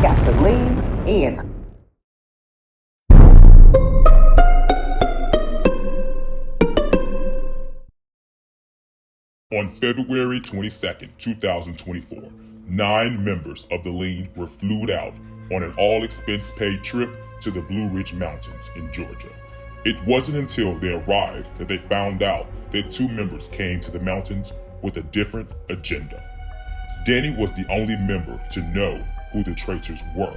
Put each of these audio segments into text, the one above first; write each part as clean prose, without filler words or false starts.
I got to lean in. On February 22nd, 2024, 9 members of the Lean were flued out on an all-expense-paid trip to the Blue Ridge Mountains in Georgia. It wasn't until they arrived that they found out that 2 members came to the mountains with a different agenda. Danny was the only member to know who the Traitors were,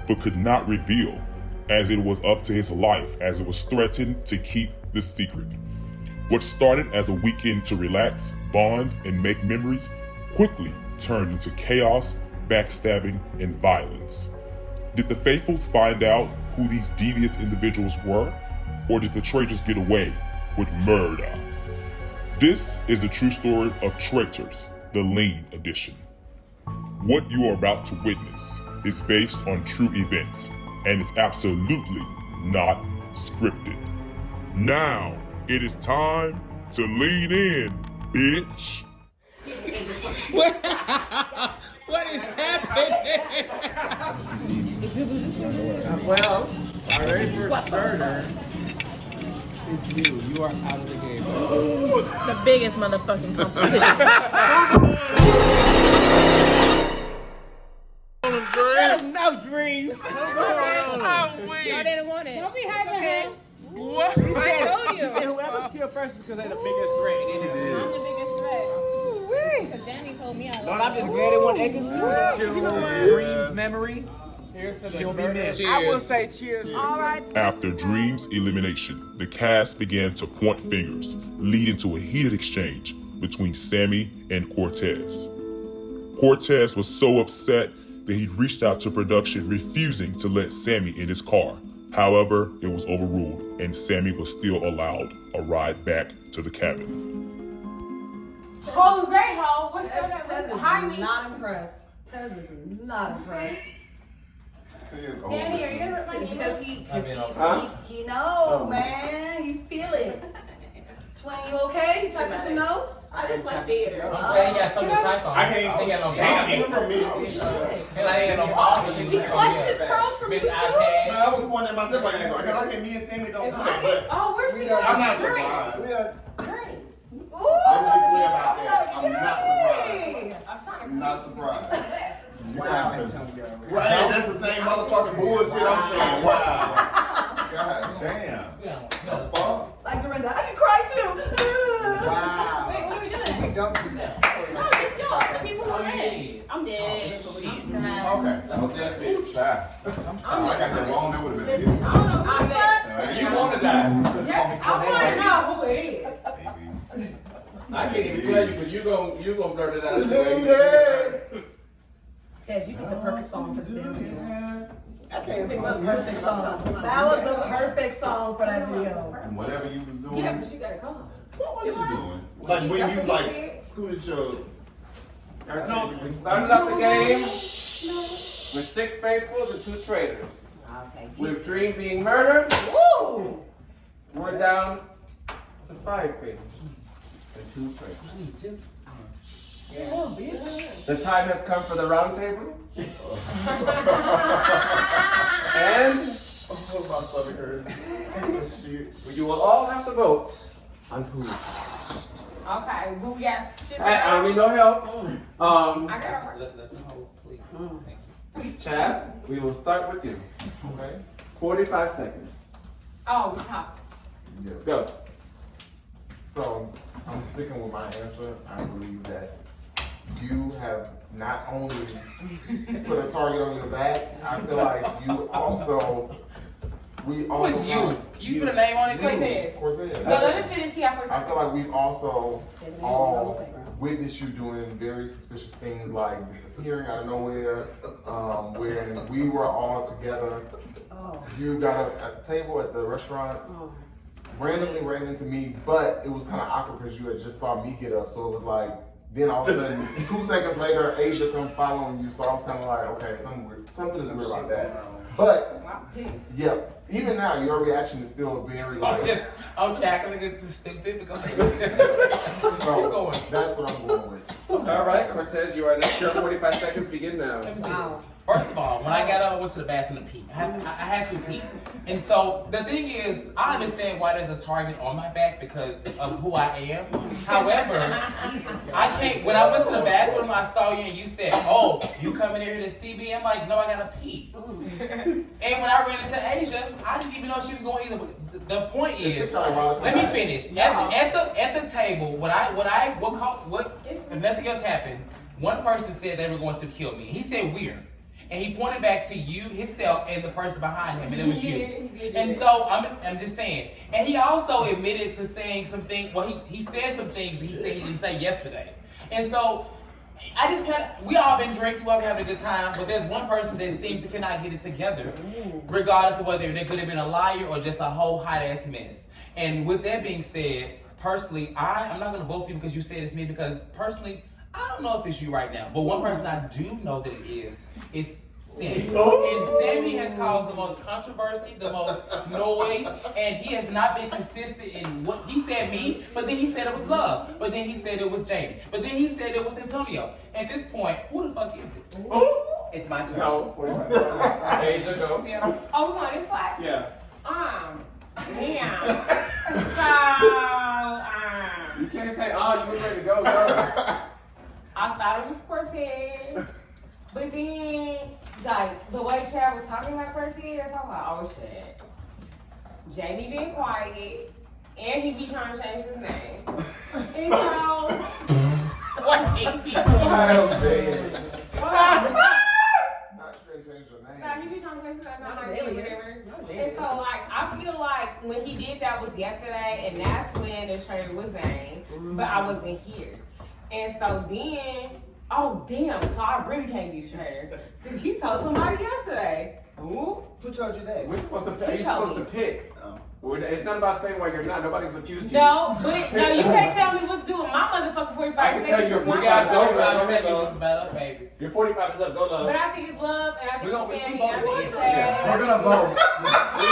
but could not reveal, as it was up to his life as it was threatened to keep the secret. What started as a weekend to relax, bond, and make memories quickly turned into chaos, backstabbing, and violence. Did the Faithfuls find out who these devious individuals were, or did the Traitors get away with murder? This is the true story of Traitors, the Lean edition. What you are about to witness is based on true events, and it's absolutely not scripted. Now, it is time to lean in, bitch. What is happening? Well, our very first murder is you. You are out of the game. The biggest motherfucking competition. Let them know, Dream. No, they didn't want it. Don't be hyper. What? I told you. He said whoever's killed first is because they're the biggest threat. I'm the biggest threat. Because Danny told me I Lord, I'm just glad it wasn't Eccles to Dream's memory. Here's to the missed. I will say cheers. All right. After Dream's elimination, the cast began to point fingers, leading to a heated exchange between Sammy and Cortez. Cortez was so upset that he reached out to production, refusing to let Sammy in his car. However, it was overruled, and Sammy was still allowed a ride back to the cabin. Jose Ho, what's that? Tez is not impressed. Tez is not impressed. Danny, are you gonna rip my name? Because he know, man. He feel it. Twain, you okay? You typing some notes? I just like theater. Okay, you got something to type on. I can't got no damn, even problem. from me. I ain't got no problem. He clutched his pearls from you Miss too. iPad. I was pointing at myself like, okay, me and Sammy don't do that, but Oh, where's she I'm going? not surprised. Drink. Ooh, Let's be clear about that. I'm not surprised. Sammy. I'm trying to I'm not surprised. Wow. Right, that's the same motherfucking bullshit I'm saying. Wow. God damn. Fuck. Like Dorinda, I can cry too. Wow. Wait, what are we doing? Don't do that. No, it's y'all. The people who are in. I'm dead. I'm sad. Okay. Ooh, shy. I got that wrong. That would have been Listen, I don't know who fuck. You want to die. Yeah, I want to know who it is. I can't even tell you because you gonna blurt it out. Ladies. Tez, you picked the perfect song for this video. I can't pick the perfect song. That was the perfect song for that video. And whatever you was doing. Yeah, but you gotta come. What was you doing? Like when you like scooted your. We started off the game with 6 faithfuls and 2 traitors. Okay. With Dream being murdered, Woo! we're down to 5 faithfuls and 2 traitors. The time has come for the round table. And Oh, my stomach hurts. Shit. you will all have to vote on who. Okay, who we got? Shit, I don't need no help. I got Let the host please. Chad, we will start with you. Okay. 45 seconds. Oh, we talk. Yeah. Go. So I'm sticking with my answer. I believe that you have not only put a target on your back, I feel like you also. We also. Who's you? You put a name on it, You, Cortez. Cortez. No, let me finish here for I feel like we also all witnessed you doing very suspicious things like disappearing out of nowhere. When we were all together, you got up at the table at the restaurant, randomly ran into me, but it was kind of awkward because you had just saw me get up, so it was like, then all of a sudden, 2 seconds later, Asia comes following you, so I was kind of like, okay, something is weird about that. But, yeah, even now, your reaction is still very like. I'm cackling. It's stupid. So that's what I'm going with. All right, Cortez, you are next. Your 45 seconds begin now. Let me say this. First of all, when I got up, I went to the bathroom to pee. I had to pee. And so the thing is, I understand why there's a target on my back because of who I am. However, I can't. When I went to the bathroom, I saw you and you said, "Oh, you coming here to see me?" I'm like, "No, I gotta pee." And when I ran into Asia, I didn't even know she was going either. But the point is, let me finish. At the table, if nothing else happened, one person said they were going to kill me. He said we're. And he pointed back to you, himself, and the person behind him, and it was you. And so I'm just saying. And he also admitted to saying some things. Well, he said some things he said he didn't say yesterday. And so I just we all been drinking, we all been having a good time, but there's one person that seems to cannot get it together, regardless of whether they could have been a liar or just a whole hot ass mess. And with that being said, personally, I'm not gonna vote for you because you said it's me, because personally, I don't know if it's you right now, but one person I do know that it is, it's Sammy. And Sammy has caused the most controversy, the most noise, and he has not been consistent in what he said me, but then he said it was Love, but then he said it was Jamie, but then he said it was Antonio. At this point, who the fuck is it? It's my turn. No, 45. Asia, go. Oh, we going this way? Yeah. Damn. So, You can't say, oh, you were ready to go, girl. I thought it was Cortez, but then, like, the way Chad was talking about Cortez, I'm like, oh shit. Jamie been quiet, and he be trying to change his name. And so, I'm dead. Not straight change your name. nah, he be trying to change his name, not like alias. whatever. Not his And alias. so, like, I feel like when he did that was yesterday, and that's when the trailer was named, but I wasn't here. And so then, oh damn, so I really can't be the traitor. Because you told somebody yesterday. Ooh. Who told you that? We're supposed to pick. You're supposed to pick. It's not about saying why you're not. Nobody's accused you. No, but no, you can't tell me what to do with my motherfucking 45 I can tell you your seconds. 45 is over. Go I ahead, said Love. it's about up, baby. Your 45 is up. Go, Love. But I think it's Love, and I think We it's Sammy, both and I think it's did. Chad. We're gonna vote.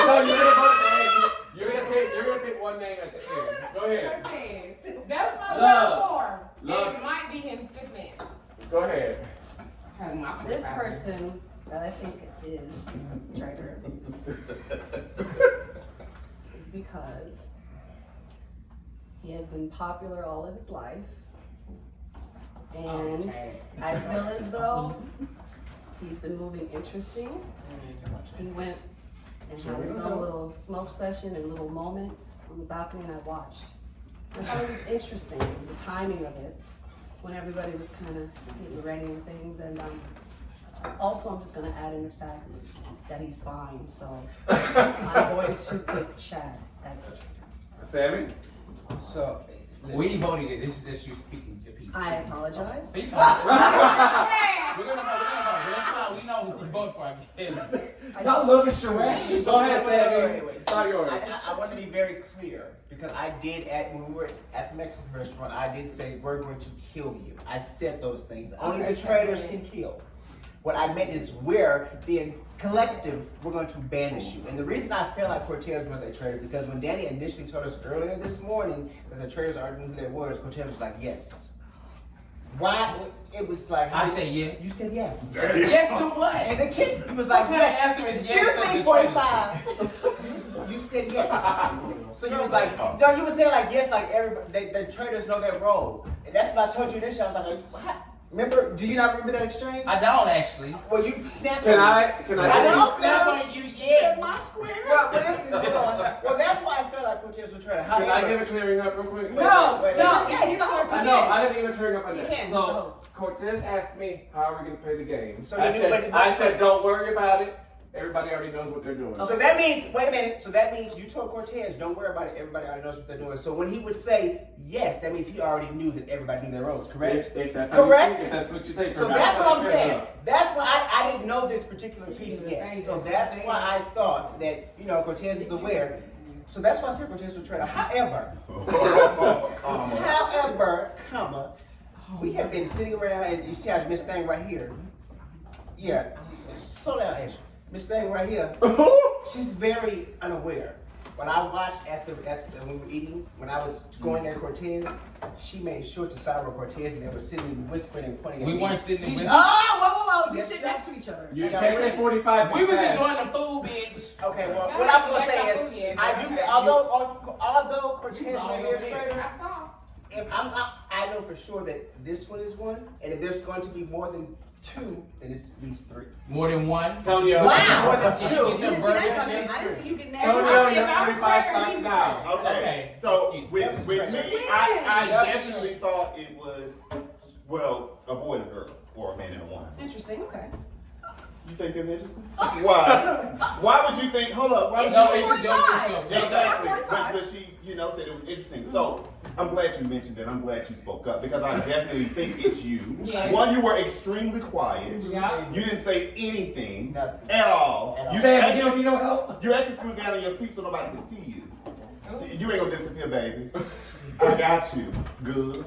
No, you're gonna vote. You're gonna pick one name at the end. Go ahead. That's my Love. top four. Love. And it might be him fifth man. Go ahead. This person that I think is traitor is because he has been popular all of his life, and I feel as though he's been moving interesting. He went and had his own little smoke session and little moment on the balcony, and I watched. I thought it was interesting, the timing of it, when everybody was kind of getting ready and things. And also, I'm just going to add in the fact that he's fine. So I'm going to pick Chad as the traitor. Sammy? So, We ain't voting it. This is just you speaking your piece. I apologize. We're gonna vote. But it's fine. We know who to vote for. I guess. don't look at Sheree. Go ahead, Sammy. Wait. Start yours. I want to be very clear because I did when we were at the Mexican restaurant, I did say we're going to kill you. I said those things. Only the traitors can kill. What I meant is we're the collective, we're going to banish you. And the reason I feel like Cortez was a traitor because when Danny initially told us earlier this morning that the traitors already knew who they were, Cortez was like, yes. Why? It was like, I said yes. You said yes. Yes to what? In the kitchen, he was like, What kind of answer is yes excuse to me, the traitor? 45. You said yes. So you was like, no, you was saying like yes, like everybody, the traitors know their role. And that's what I told you initially. I was like, what? Remember, do you not remember that exchange? I don't actually. Well, you snapped Can on me. I I don't Snap know. on you yet. My square. Well, but listen, hold on. Well, that's why I felt like Cortez was a traitor. Can I However, give a clearing up real quick? No, wait. yeah, he's the host. I know, I didn't even clearing up on You that. can, he's the So, host. Cortez asked me, how are we going to play the game? So I you- said, but- I said, don't worry about it. Everybody already knows what they're doing. so that means, wait a minute. So that means you told Cortez, don't worry about it. Everybody already knows what they're doing. So when he would say yes, that means he already knew that everybody knew their roles, correct? If that's how you Correct? think, if that's what you take So from that's what I'm fair saying. enough. That's why I didn't know this particular piece yet. So that's why I thought that, Cortez is aware. So that's why I said Cortez was a traitor. However, we have been sitting around and you see how Miss Thing right here. Yeah. Slow down, Asia. Miss Thing right here. She's very unaware. When I watched when we were eating, when I was going at Cortez, she made sure to side with Cortez and they were sitting and whispering and pointing at me. We weren't sitting and whispering. Oh, whoa. We sit next to each other. You can't say 45. We was enjoying the food, bitch. Okay, well, what I'm gonna say is, I do, although Cortez may be a traitor, if I know for sure that this one is one, and if there's going to be more than two, then it's these three. More than one? Tonyo. Wow. More than You two. didn't see that coming. I didn't see you getting that. Tonyo, you have 45 spots now. Okay, so with me, I definitely thought it was, well, a boy and a girl, or a man and a woman. Interesting, okay. You think that's interesting? Why? Why would you think, hold up, why would No, you it's a joke. Exactly, but she, said it was interesting. So, I'm glad you mentioned it. I'm glad you spoke up because I definitely think it's you. Yeah. One, you were extremely quiet. Yeah. You didn't say anything Nothing. at all. At all. You Sam, actually- you don't need no help? You actually screwed down in your seat so nobody could see you. You ain't gonna disappear, baby. I got you. Good.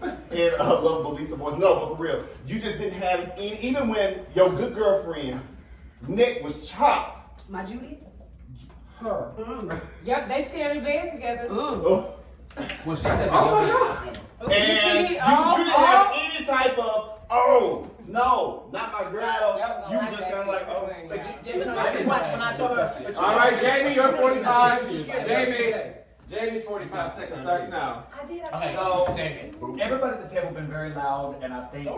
And lovable Lisa voice. No, but for real, you just didn't have any, even when your good girlfriend, Nick, was chopped. My Judy? Her. Yep, they share the bed together. Oh. Well, she said, And you didn't have any type of, oh, no, not my girl. You was just kind of like, oh. But I didn't watch when I told her. All right, Jamie, you're 45. Jamie's 45 seconds starts now. I did. Okay, So, Jamie. everybody at the table been very loud, and I think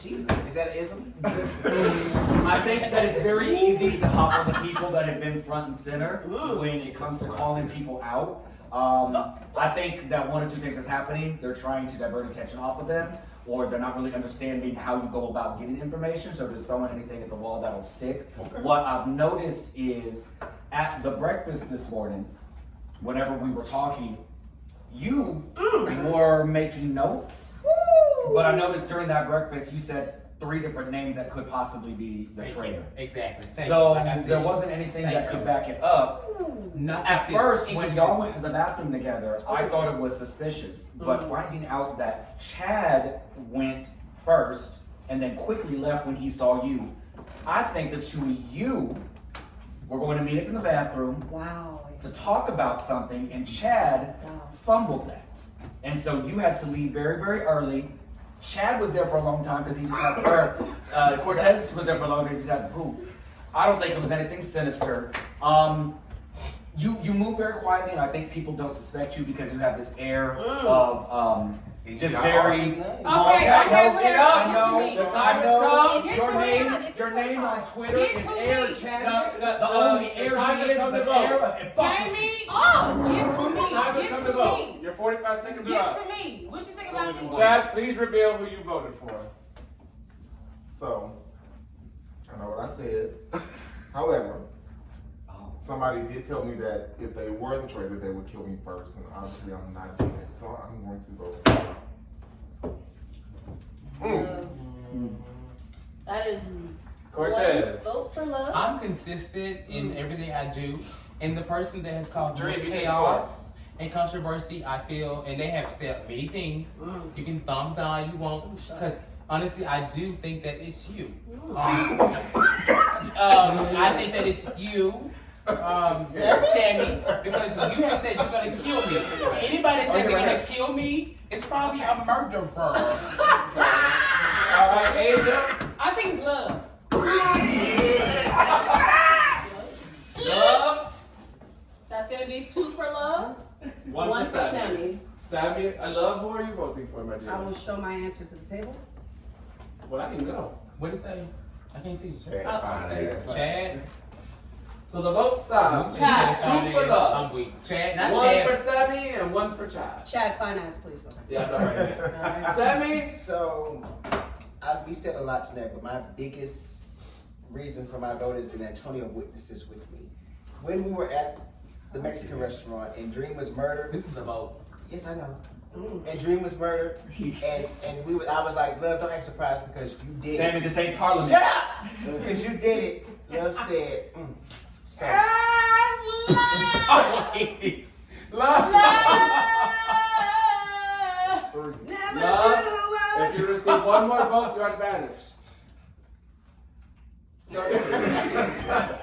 Jesus, is that an ism? I think that it's very easy to hop on the people that have been front and center when it comes to calling people out. I think that one or two things is happening. They're trying to divert attention off of them, or they're not really understanding how you go about getting information, so they're just throwing anything at the wall that'll stick. Okay. What I've noticed is at the breakfast this morning, whenever we were talking, you were making notes. But I noticed during that breakfast, you said 3 different names that could possibly be the traitor. Exactly. So there wasn't anything that could back it up. At first, when y'all went to the bathroom together, I thought it was suspicious. But finding out that Chad went first and then quickly left when he saw you, I think the two of you were going to meet up in the bathroom Wow. to talk about something, and Chad fumbled that. And so you had to leave very, very early. Chad was there for a long time because he just had to, Cortez was there for a long time because he had to poop. I don't think it was anything sinister. You move very quietly, and I think people don't suspect you because you have this air of just very. I know. Your name on Twitter is Air Chad. The only air he is an air of Jamie! Get to me! Your 45 seconds are up. Get to me! What you think about me? Chad, please reveal who you voted for. So, I know what I said. However, somebody did tell me that if they were the traitor, they would kill me first, and obviously I'm not doing it, so I'm going to vote for That is Cortez. vote for love. I'm consistent in everything I do, and the person that has caused Dream, most you take chaos and controversy, I feel, and they have said many things. You can thumbs down all you want, because honestly, I do think that it's you. I think that it's you, Sammy, because you have said you're gonna kill me. Anybody that's saying they're gonna kill me is probably a murderer. All right, Asia. I think it's love. Love. That's gonna be 2 for love, 1 for Sammy. Sammy, I love. Who are you voting for, my dear? I will show my answer to the table. Well, I can go. What did it say? I can't see. Chad. Chad? So the vote stops. Chad. 2 for love. I'm weak. Chad, not 1 Chad. for Sammy and 1 for Chad. Chad, finance, please. Yeah, I'm not right now. Sammy. So, we said a lot tonight, but my biggest reason for my vote is that Antonio witnessed this with me. When we were at the Mexican restaurant and Dream was murdered. This is a vote. Yes, I know. And Dream was murdered, and I was like, Love, don't act surprised because you did it. Sammy, this ain't Parliament. Shut up! Because you did it. Love said, so. Love. Never Love, knew if you receive 1 more vote, you are banished.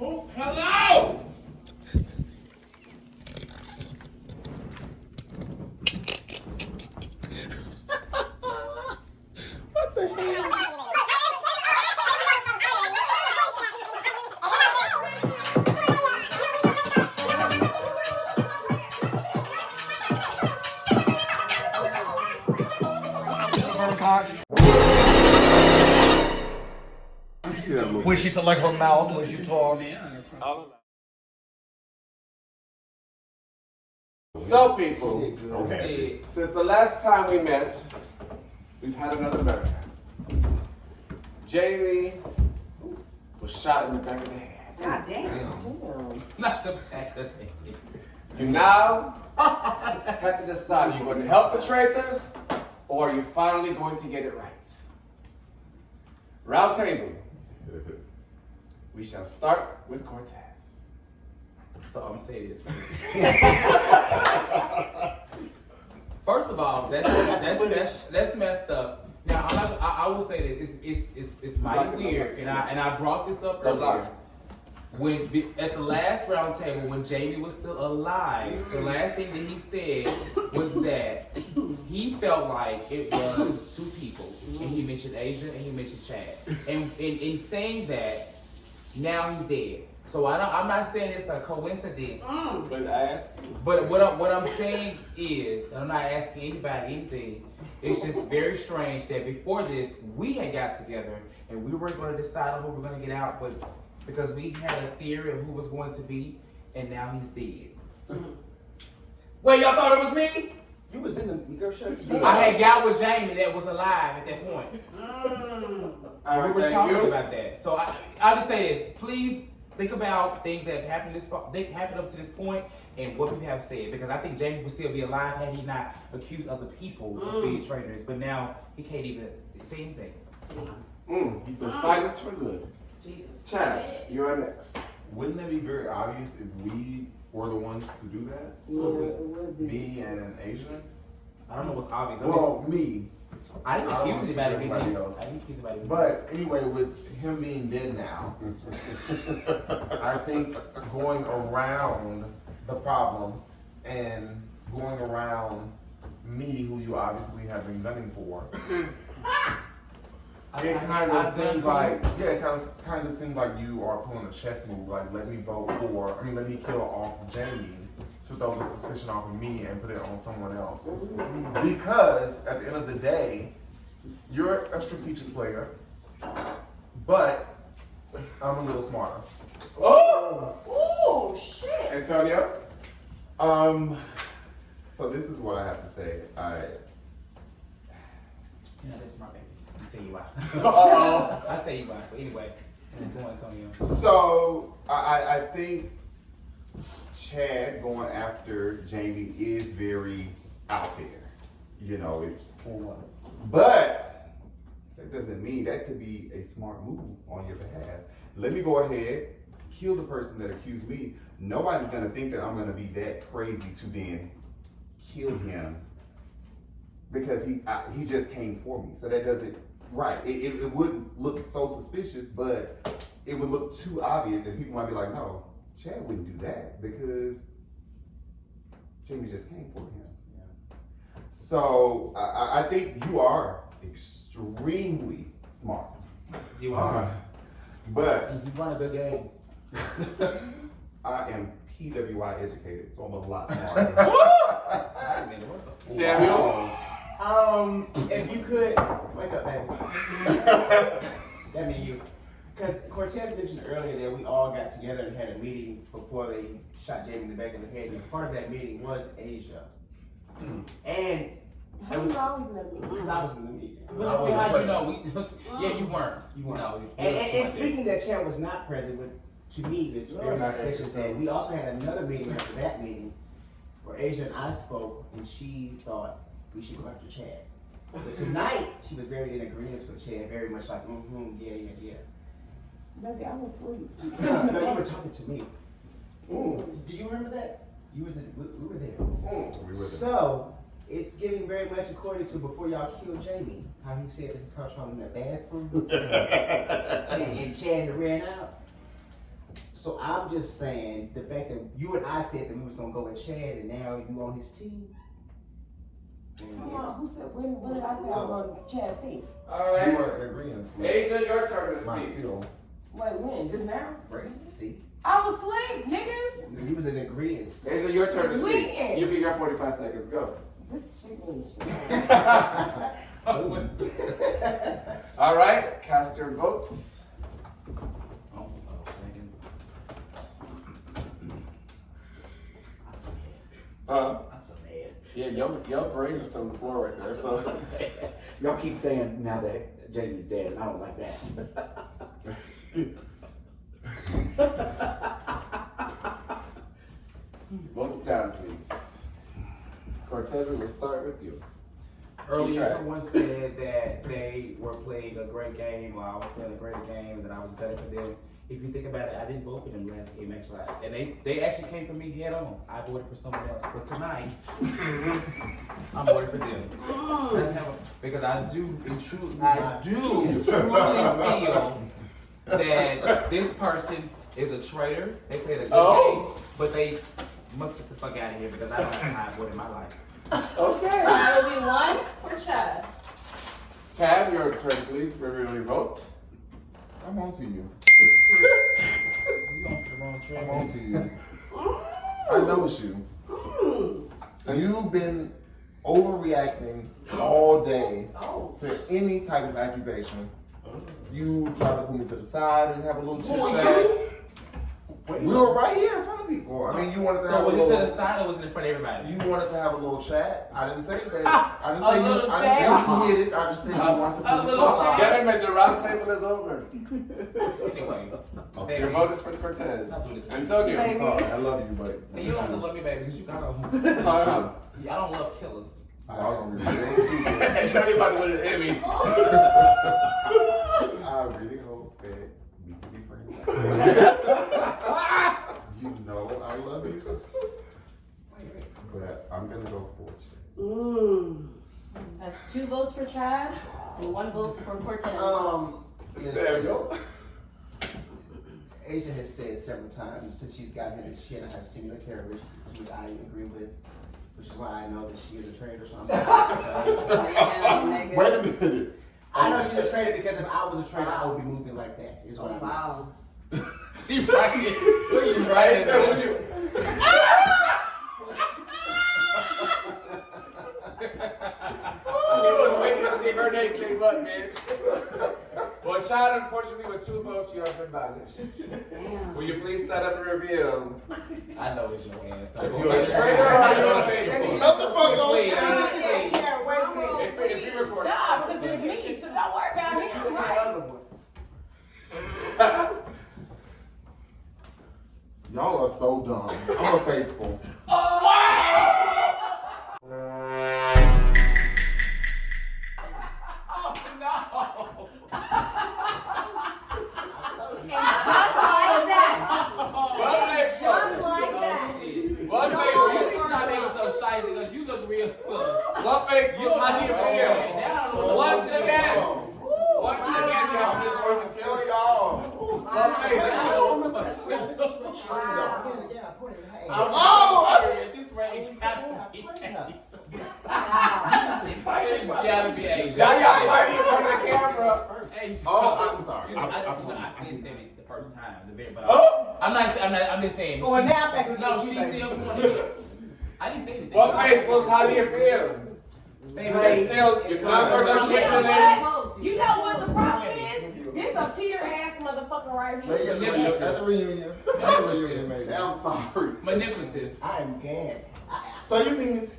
Oh, hello! What the hell? Cox. When she like her mouth when she talk. So, people, Okay. since the last time we met, we've had another murder. Jamie was shot in the back of the head. God damn. Not the back of the head. You now have to decide, are you going to help the traitors, or are you finally going to get it right? Round table. We shall start with Cortez. So I'm gonna say this. First of all, that's messed up. Now I will say that it's mighty weird, and I brought this up earlier. At the last round table, when Jamie was still alive, the last thing that he said was that he felt like it was two people, and he mentioned Asia and he mentioned Chad. And in saying that, now he's dead. So I'm not saying it's a coincidence. But I ask you. But what I'm saying is, and I'm not asking anybody anything, it's just very strange that before this, we had got together and we were going to decide on who we're going to get out, but because we had a theory of who was going to be, and now he's dead. Wait, y'all thought it was me? You was in the girl show. I had got with Jamie that was alive at that point. We were talking about that. So I just say this, please think about things that have happened up to this point and what people have said, because I think Jamie would still be alive had he not accused other people of being traitors, but now he can't even say anything. He's been silenced for good. Jesus. Chad, you're next. Wouldn't that be very obvious if we were the ones to do that? Me and Asia? I don't know what's obvious. Well, me. I didn't accuse anybody of anybody anything. else. I didn't accuse anybody of anything. But anyway, with him being dead now, I think going around the problem and going around me, who you obviously have been gunning for, it kind of seems like, it kind of seems like you are pulling a chess move, like let me kill off Jamie to throw the suspicion off of me and put it on someone else. Because at the end of the day, you're a strategic player, but I'm a little smarter. Oh! Ooh, shit. Antonio? So this is what I have to say. That's my baby. I'll tell you why. Uh-oh. I'll tell you why. But anyway, go on, Antonio. So I think Chad going after Jamie is very out there. You know, it's but that doesn't mean that could be a smart move on your behalf. Let me go ahead, kill the person that accused me. Nobody's gonna think that I'm gonna be that crazy to then kill him because he just came for me. So that doesn't it wouldn't look so suspicious, but it would look too obvious, and people might be like, no, Chad wouldn't do that because Jamie just came for him. Yeah. So I think you are extremely smart. You are. But you run a good game. I am PWI educated, so I'm a lot smarter. Samuel? If you could wake up, baby. That mean you. Because Cortez mentioned earlier that we all got together and had a meeting before they shot Jamie in the back of the head, and part of that meeting was Asia. And How was always in the meeting? because I was in the meeting. You weren't. You weren't. No, And speaking that Chad was not present, but to me, this very suspicious. And we also had another meeting after that meeting where Asia and I spoke, and she thought we should go after Chad. But tonight, she was very in agreement with Chad, very much like, yeah. Baby, I was asleep. No, you were talking to me. Do you remember that? We were there. So, it's giving very much according to before y'all killed Jamie, how he said that he caught y'all in the bathroom and Chad ran out. So So I'm just saying, the fact that you and I said that we was gonna go with Chad, and now you on his team. Come on, who said, when did I say I was on Chad's team? All You right. weren't agreeing to Asia, your turn to my speak. spiel. Wait, when? Just now? Right? See? I was asleep, niggas. He was in agreement. Asia, your turn to speak. When? You get your 45 seconds. Go. Just shoot me. All right. Cast your votes. I'm so mad. Yeah, your brains are still on the floor right there. So Y'all keep saying now that Jamie's dead, and I don't like that. votes down, please. Cortez, we will start with you. Earlier, someone said that they were playing a great game, or I was playing a greater game, and that I was better for them. If you think about it, I didn't vote for them last game, actually. And they actually came for me head on. I voted for someone else. But tonight, I'm voting for them. Because I do truly feel that this person is a traitor. They played a good game, but they must get the fuck out of here because I don't have time for it in my life. Okay. That will be one for Chad. Chad, your turn, please. Review your vote. I'm on to you. You on to the wrong track. I'm on to you. I know it's you. You've been overreacting all day to any type of accusation. You tried to pull me to the side and have a little chit chat. We were right here in front of people. I mean, you wanted to have a was little. it to the side or was it in front of everybody? You wanted to have a little chat. I didn't say that. I didn't say you hit it. I just said you wanted to pull me to the side. Get him at the round table is over. Anyway, Your vote is for Cortez. Antonio. I'm sorry. I love you, but you don't have to love me, baby, because you got them. I don't love killers. Y'all gonna be real stupid. Antonio about to win an Emmy. I really hope that we can be friends. You know I love you, but I'm gonna go for you. That's 2 votes for Chad and 1 vote for Cortez. Samuel. Asia has said several times since she's gotten here that she and I have similar characters, which I agree with, which is why I know that she is a traitor. So I'm Wait a minute. I know she's a traitor because if I was a traitor, I would be moving like that. Is what I meant. She right. What are you right? She was waiting to see her name came up, bitch. Well, Chad, unfortunately, with 2 votes, you have been banished. Will you please stand up and reveal? I know it's your ass. If you're a traitor or you're a faithful? What the fuck on It's being recorded. Nah, because it's me, so don't worry about him, right? Y'all are so dumb. I'm a faithful. Because you look real sus. What fake you I need for you? Once again, Tell y'all. what fake At this rate, it gotta be Asian. Now y'all might need from the camera. Asian. Oh, I'm sorry. I said it the first time, but Oh! I'm just saying. Oh, and now back with No, you, she's baby. still going in. I didn't say this. What faithfuls, how do you feel? It's not person I'm getting the name. You know what the problem is? This a Peter ass motherfucker right here. At the reunion. At the reunion, maybe. I'm sorry. Manipulative. I am gay. So you mean it's...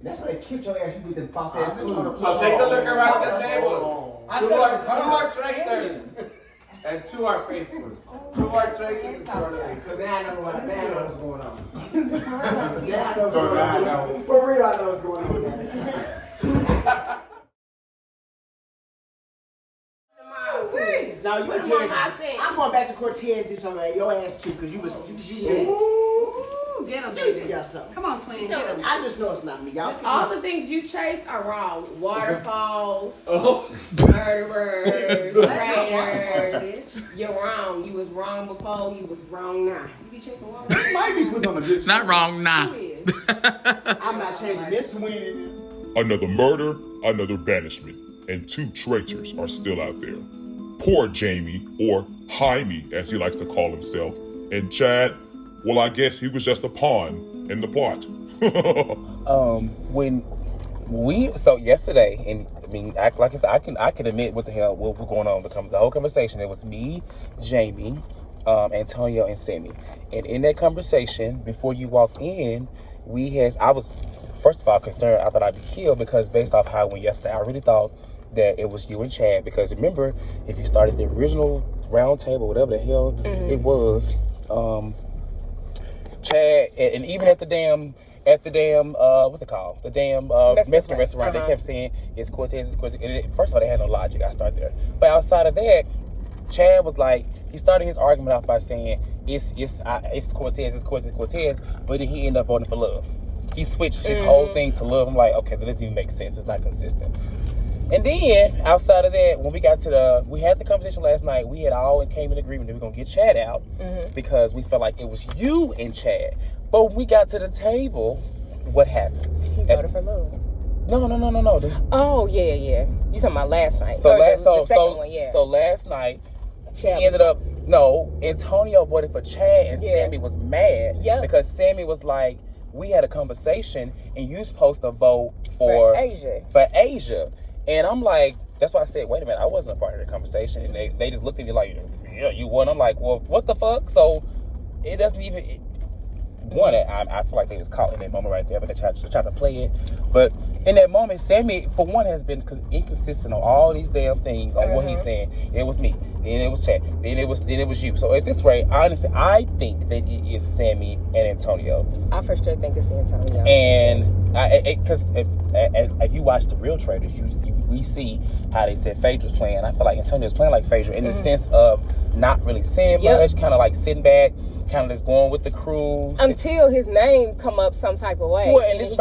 That's why they kicked your ass. You with them false ass So take a look around the table. Two are traitors. And 2 are faithfuls. 2 are traitors and 2 are faithfuls. So now I know what's going on. So For real, I know what's going on. Now you Cortez. I'm going back to Cortez this on your ass too, because you was. Ooh, Get him, Let me baby. tell y'all something. Come on, twin. Get him. I just know it's not me. Y'all All the things you chase are wrong. Waterfalls, Oh. murderers, What? traitors. Bitch. You're wrong. You was wrong before. You was wrong now. You be chasing water. You might be putting on a good show. Not wrong, nah. Who is? I'm not changing this winning. Another murder, another banishment, and 2 traitors are still out there. Poor Jamie, or Jaime as he likes to call himself, and Chad, well, I guess he was just a pawn in the plot. So yesterday, and I mean, like I said, I can admit what the hell what was going on. The whole conversation, it was me, Jamie, Antonio, and Sammy. And in that conversation, before you walked in, I was first of all concerned. I thought I'd be killed because based off how it went yesterday, I really thought that it was you and Chad. Because remember, if you started the original round table, whatever the hell it was, Chad, and even at the damn what's it called? The damn Mexican restaurant. They kept saying it's Cortez. And first of all, they had no logic. I started there. But outside of that, Chad was like, he started his argument off by saying it's Cortez, but then he ended up voting for Love. He switched his whole thing to Love. I'm like, okay, that doesn't even make sense. It's not consistent. And then outside of that, when we had the conversation last night, we had all came in agreement that we're gonna get Chad out because we felt like it was you and Chad. But when we got to the table, what happened? He voted for Love. No. Oh yeah. You talking about last night? So the second one, yeah. So last night, Chad he ended up Antonio voted for Chad, and Sammy was mad because Sammy was like, we had a conversation, and you supposed to vote for Asia. And I'm like, that's why I said, wait a minute, I wasn't a part of the conversation. And they just looked at me like, yeah, you won. I'm like, well, what the fuck? So it doesn't even. I feel like they was caught in that moment right there, but they tried to play it. But in that moment, Sammy, for one, has been inconsistent on all these damn things on what he's saying. It was me, then it was Chad, then it was you. So at this rate, honestly, I think that it is Sammy and Antonio. I for sure think it's Antonio. And because if you watch the real Traitors, we see how they said Phaedra was playing. I feel like Antonio was playing like Phaedra in the sense of not really saying much, kind of like sitting back, kind of just going with the cruise until his name come up some type of way. Well, at this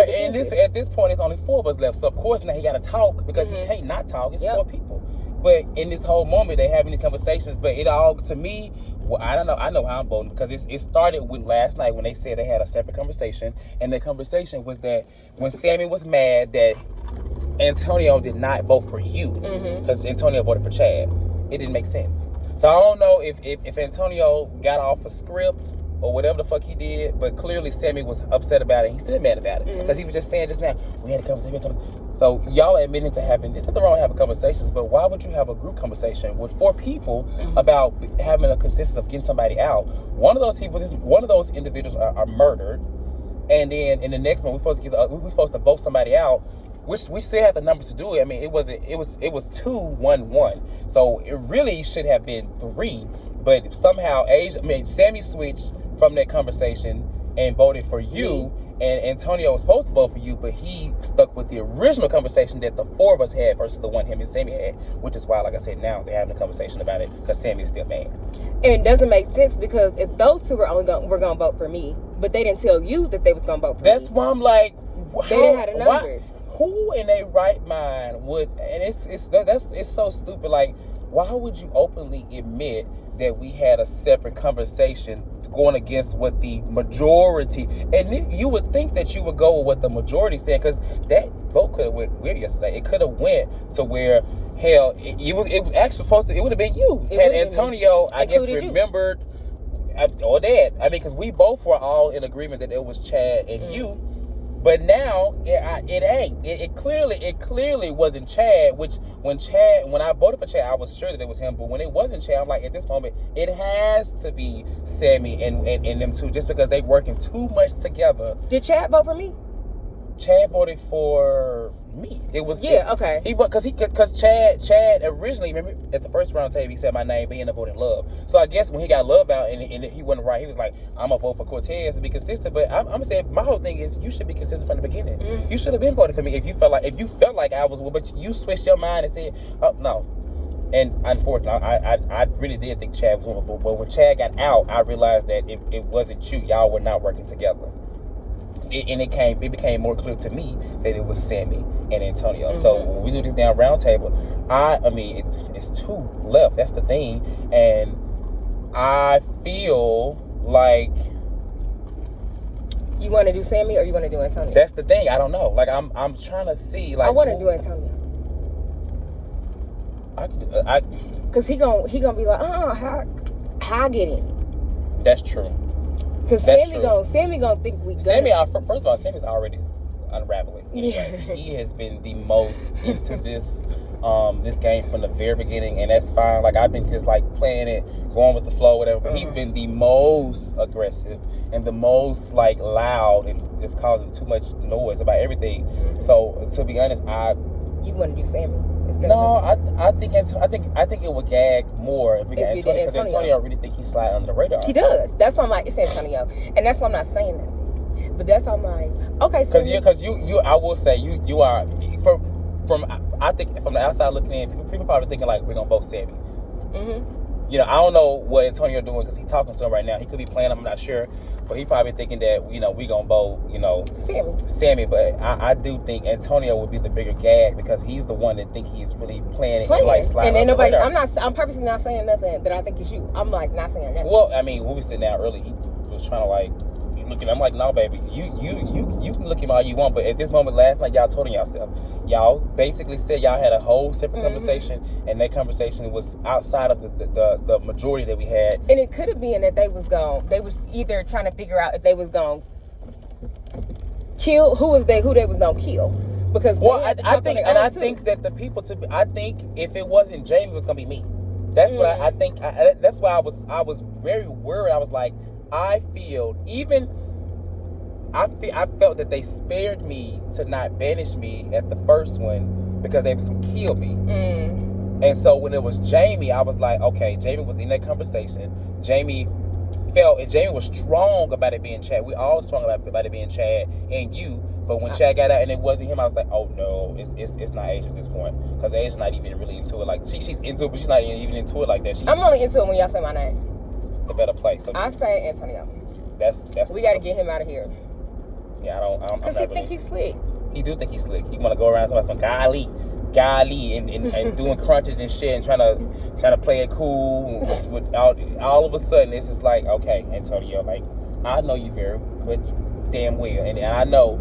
point, it's only 4 of us left. So of course now he got to talk because he can't not talk. It's 4 people. But in this whole moment, they having these conversations. But it all, to me, well, I don't know. I know how I'm voting because it started with last night when they said they had a separate conversation, and the conversation was that when Sammy was mad that Antonio did not vote for you because Antonio voted for Chad, it didn't make sense. So I don't know if Antonio got off a script or whatever the fuck he did, but clearly Sammy was upset about it. He's still mad about it because he was just saying just now, we had a conversation. So y'all admitting to having, it's nothing wrong with having conversations, but why would you have a group conversation with 4 people about having a consensus of getting somebody out? One of those individuals are murdered, and then in the next one we're supposed to vote somebody out. Which we still have the numbers to do it. I mean, it was 2-1-1. So it really should have been 3. But somehow Sammy switched from that conversation and voted for you. And Antonio was supposed to vote for you, but he stuck with the original conversation that the 4 of us had versus the one him and Sammy had. Which is why, like I said, now they're having a conversation about it because Sammy is still mad. And it doesn't make sense because if those 2 were gonna vote for me, but they didn't tell you that they was gonna vote for me. That's why I'm like, they didn't have the numbers. Who in their right mind would, and it's so stupid, like, why would you openly admit that we had a separate conversation going against what the majority, and you would think that you would go with what the majority said, because that vote could have went weird yesterday. It could have went to where, hell, it was actually supposed to, it would have been you. Had Antonio, I guess, remembered, or that. I mean, because we both were all in agreement that it was Chad and you. But now it ain't. It clearly wasn't Chad. Which when I voted for Chad, I was sure that it was him. But when it wasn't Chad, I'm like, at this moment, it has to be Sammy and them 2, just because they working too much together. Did Chad vote for me? Chad voted for me. It was okay. Because Chad originally, remember at the first round table he said my name, but he ended up voting Love. So I guess when he got Love out and he wasn't right, he was like, I'm gonna vote for Cortez and be consistent. But I'm gonna say my whole thing is you should be consistent from the beginning. You should have been voting for me if you felt like I was, but you switched your mind and said, oh no. And unfortunately, I really did think Chad was one, but when Chad got out, I realized that it wasn't you. Y'all were not working together. it became more clear to me that it was Sammy and Antonio. So when we do this down round table, I mean it's two left. That's the thing, and I feel like. You want to do Sammy or you want to do Antonio? That's the thing. I don't know. Like I'm trying to see. Like I want to do Antonio. I could do. Cause he gonna be like, how I get in? That's true. Cause Sammy gonna think we. Sammy, first of all, Sammy's already unraveling. Anyway. Yeah. He has been the most into this game from the very beginning, and that's fine. Like I've been just like playing it, going with the flow, whatever. But he's been the most aggressive and the most like loud and just causing too much noise about everything. So to be honest, you want to do Sammy? No, I think it would gag more if we got Antonio, because Antonio really think he's sliding under the radar. He does. That's why I'm like, it's Antonio, and that's why I'm not saying that. But that's why I'm like, okay. Because you, I will say you are I think from the outside looking in, people probably thinking like we're gonna vote Sammy. You know, I don't know what Antonio doing because he's talking to him right now. He could be playing. I'm not sure, but he probably thinking that we gonna vote Sammy. But I do think Antonio would be the bigger gag because he's the one that think he's really playing. And like sliding. And nobody. I'm purposely not saying nothing that I think is you. I'm like not saying nothing. Well, I mean, when we sitting down early, he was trying to like. I'm like, no, baby, you can look at him all you want, but at this moment last night, y'all told on yourself. Y'all basically said y'all had a whole separate conversation, and that conversation was outside of the majority that we had. And it could have been that they was either trying to figure out if they was gonna kill who they was gonna kill, because I think that the people I think if it wasn't Jamie, it was gonna be me. That's what I think. That's why I was very worried. I was like. I felt that they spared me to not banish me at the first one because they was gonna kill me. And so when it was Jamie, I was like, okay, Jamie was in that conversation. Jamie was strong about it being Chad. We all strong about it being Chad and you. But when Chad got out and it wasn't him, I was like, oh no, it's not Asia at this point, because Asia's not even really into it. Like she's into it, but she's not even into it like that. I'm only into it when y'all say my name. The better place. So I say Antonio. That's we got to get him out of here. Yeah, I don't. Because he think he's slick. He do think he's slick. He want to go around talking about some golly, and doing crunches and shit and trying to play it cool. With all of a sudden, it's just like, okay, Antonio, like I know you very much damn well, and I know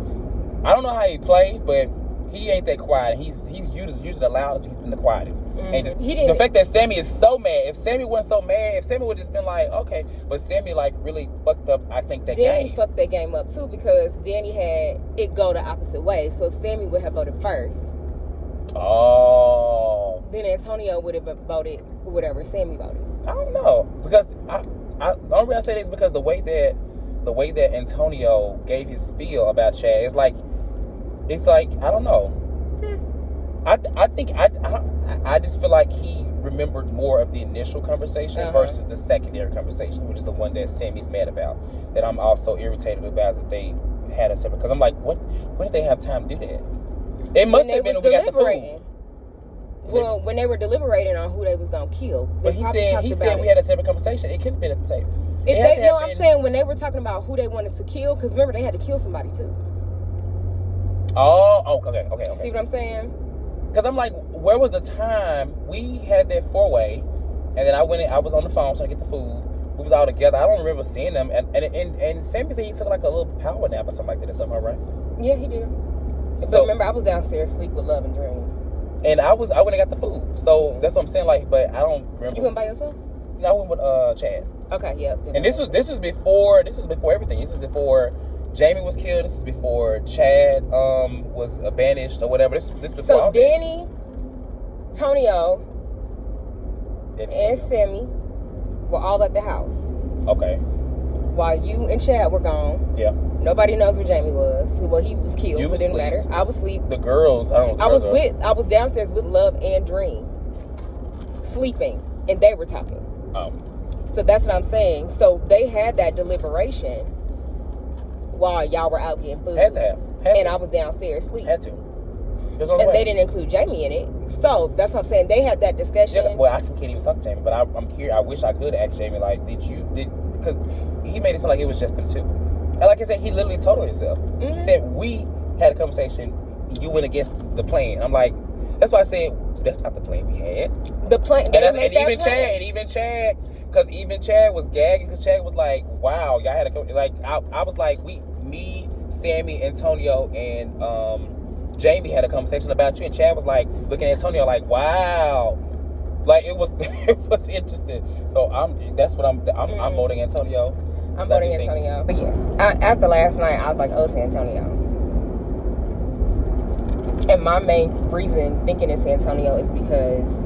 I don't know how he play, but he ain't that quiet. He's usually the loudest. He's been the quietest. And just the fact that Sammy is so mad. If Sammy wasn't so mad, if Sammy would just been like, okay, but Sammy like really fucked up. I think that Danny fucked that game up too, because Danny had it go the opposite way. So Sammy would have voted first. Oh. Then Antonio would have voted whatever Sammy voted. I don't know, because the only reason I say this is because the way that Antonio gave his spiel about Chad, it's like I don't know. I think I just feel like he remembered more of the initial conversation versus the secondary conversation, which is the one that Sammy's mad about. That I'm also irritated about that they had a separate. Because I'm like, when did they have time to do that? It must have been when we got the food. Well, when they were deliberating on who they was gonna kill. But he said we had a separate conversation. It couldn't have been at the table. I'm saying when they were talking about who they wanted to kill, because remember they had to kill somebody too. Oh, okay. See what I'm saying? Because I'm like, where was the time we had that 4-way, and then I was on the phone trying to get the food. We was all together. I don't remember seeing them. And Sammy said he took like a little power nap or something like that. Is something right? Yeah, he did. So remember, I was downstairs asleep with Love and Dream. And I went and got the food. So that's what I'm saying. Like, but I don't remember. You went by yourself? No, I went with Chad. Okay, yeah. And this was before everything. This is before Jamie was killed. This is before Chad was banished or whatever. This before. So Danny, Tonio, and Sammy were all at the house. Okay. While you and Chad were gone. Yeah. Nobody knows where Jamie was. Well, he was killed, so it didn't matter. I was asleep. The girls, I don't know. I was downstairs with Love and Dream, sleeping, and they were talking. Oh. So that's what I'm saying. So they had that deliberation while y'all were out getting food. Had to have. I was downstairs asleep. Had to. And they didn't include Jamie in it. So that's what I'm saying. They had that discussion. Yeah, well, I can't even talk to Jamie, but I'm curious. I wish I could ask Jamie, like, because he made it sound like it was just them two. like I said, he literally told her himself. He said, we had a conversation, you went against the plan. I'm like, that's why I said, that's not the plan we had. The plan, and even Chad, because even Chad was gagging, because Chad was like, wow, y'all had a, like, I was like, me, Sammy, Antonio, and Jamie had a conversation about you, and Chad was like, looking at Antonio like, wow. Like, it was it was interesting. So I'm voting Antonio. I'm voting Antonio. But yeah, after last night, I was like, oh, it's Antonio. And my main reason thinking it's Antonio is because,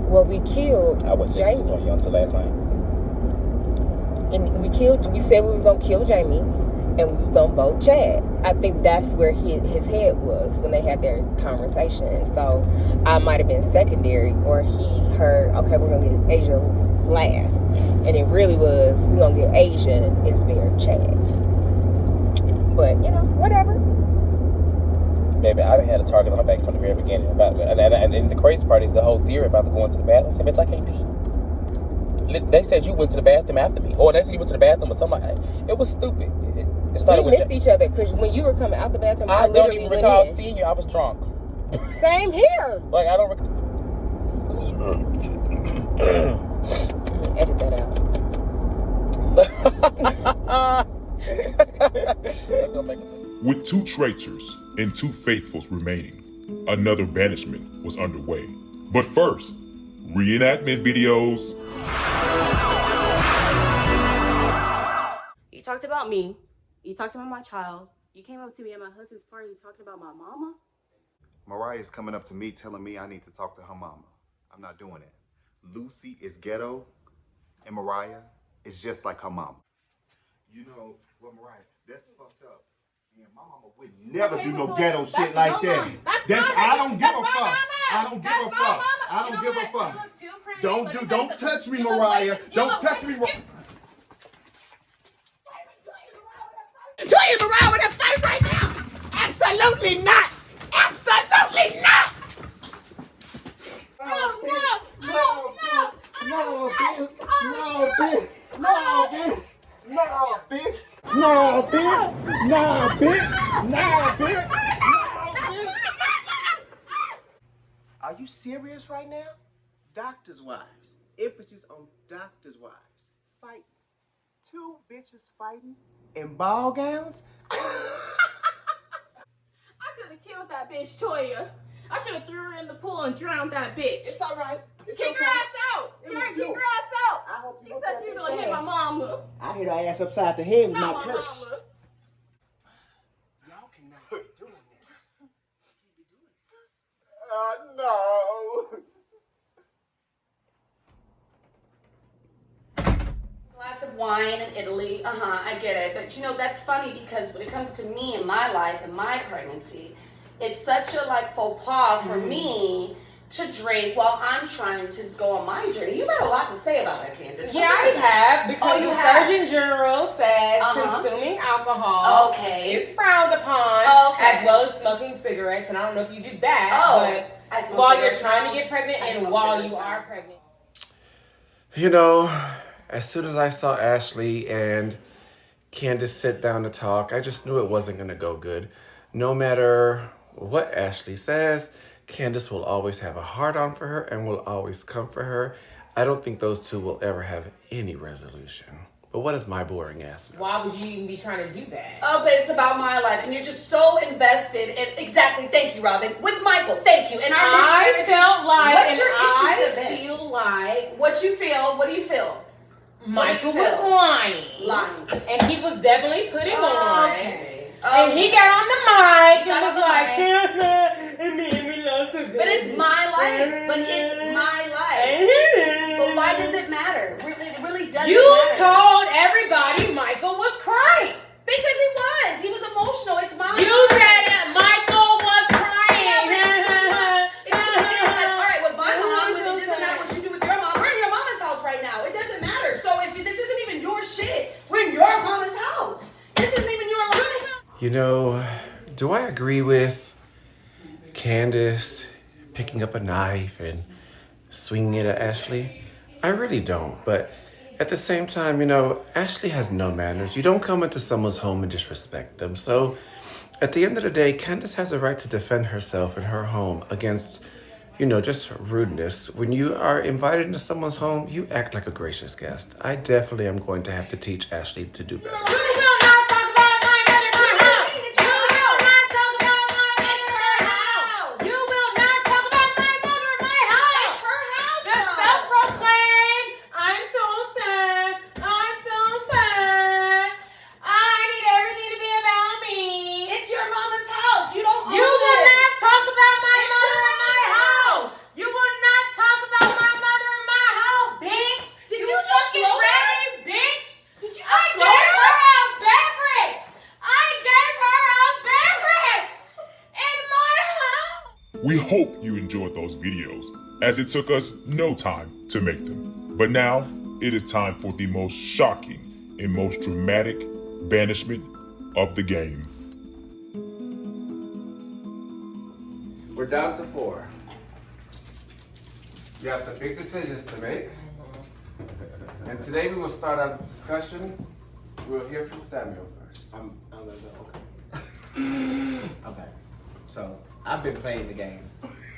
well, we killed I wasn't Jamie. Antonio until last night. And we said we was gonna kill Jamie, and we was gonna vote Chad. I think that's where his head was when they had their conversation. So I might have been secondary, or he heard, okay, we're gonna get Asia last, and it really was, we're gonna get Asia and spare Chad. But you know, whatever. Baby, I had a target on my back from the very beginning. And the crazy part is the whole theory about the going to the bathroom. I said, bitch, I can't pee. They said you went to the bathroom after me, or they said you went to the bathroom or something. It was stupid. It started we missed each other because when you were coming out the bathroom, I don't even recall seeing you. I was drunk. Same here. Like, I don't edit that out. Let's go make it. With 2 traitors and 2 faithfuls remaining, another banishment was underway. But first, reenactment videos. You talked about me. You talked about my child. You came up to me at my husband's party talking about my mama. Mariah's coming up to me telling me I need to talk to her mama. I'm not doing it. Lucy is ghetto, and Mariah is just like her mama. You know what, Mariah? That's fucked up. Yeah, my mama would never do no ghetto shit like that. I don't give a fuck. I don't give a fuck. I don't give a fuck. Don't touch me, Mariah. Don't touch me. Toying around with a fight right now? Absolutely not! Absolutely not! Are you serious right now? Doctors' wives. Emphasis on doctors' wives. Fighting. 2 bitches fighting in ball gowns? I could have killed that bitch, Toya. I should have threw her in the pool and drowned that bitch. It's all right. Kick her ass out. Kick her ass out. She said she was going to hit my mama. I hit her ass upside the head with Not my purse. mama. Y'all cannot keep doing that. No. Glass of wine in Italy, I get it. But you know, that's funny because when it comes to me and my life and my pregnancy, it's such a faux pas for me to drink while I'm trying to go on my journey. You've had a lot to say about that, Candace. Yeah, I have, because the Surgeon General says consuming alcohol is frowned upon, as well as smoking cigarettes. And I don't know if you did that, but while you're trying to get pregnant and while you are pregnant. You know, as soon as I saw Ashley and Candace sit down to talk, I just knew it wasn't going to go good. No matter what Ashley says, Candace will always have a heart-on for her and will always come for her. I don't think those 2 will ever have any resolution. But what is my boring ass know? Why would you even be trying to do that? Oh, but it's about my life, and you're just so invested in, exactly, thank you, Robin, with Michael, thank you. And I felt like, what's your issue what you feel, what do you feel? Michael was lying. And he was definitely putting on. And he got on the mic and was like, we love to but it's my life. But it's my life. But why does it matter? It really doesn't matter. You told everybody Michael was crying. Because he was. He was emotional. It's my life. You said that Michael was crying. It's like, all right, with my mom, it doesn't matter what you do with your mom. We're in your mama's house right now. It doesn't matter. So if this isn't even your shit, we're in your mama's house. This isn't even your life. You know, do I agree with Candace picking up a knife and swinging it at Ashley? I really don't, but At the same time, you know, Ashley has no manners. You don't come into someone's home and disrespect them. So at the end of the day, Candace has a right to defend herself in her home against, you know, just rudeness. When you are invited into someone's home, you act like a gracious guest. I definitely am going to have to teach Ashley to do better. We hope you enjoyed those videos, as it took us no time to make them. But now, it is time for the most shocking and most dramatic banishment of the game. We're down to 4. We have some big decisions to make. And today we will start our discussion. We'll hear from Samuel first. I'm okay. So I've been playing the game,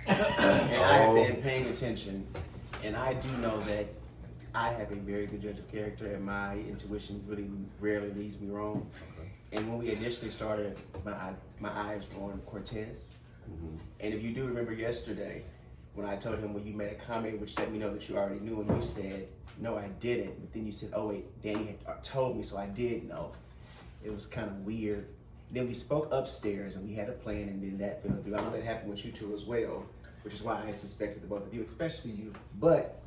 and I've been paying attention, and I do know that I have a very good judge of character, and my intuition really rarely leads me wrong. And when we initially started, my eyes were on Cortez. And if you do remember yesterday, when I told him, well, you made a comment which let me know that you already knew, and you said, no, I didn't. But then you said, oh wait, Danny had told me, so I did know. It was kind of weird. Then we spoke upstairs and we had a plan, and then that fell through. I know that happened with you two as well, which is why I suspected the both of you, especially you. But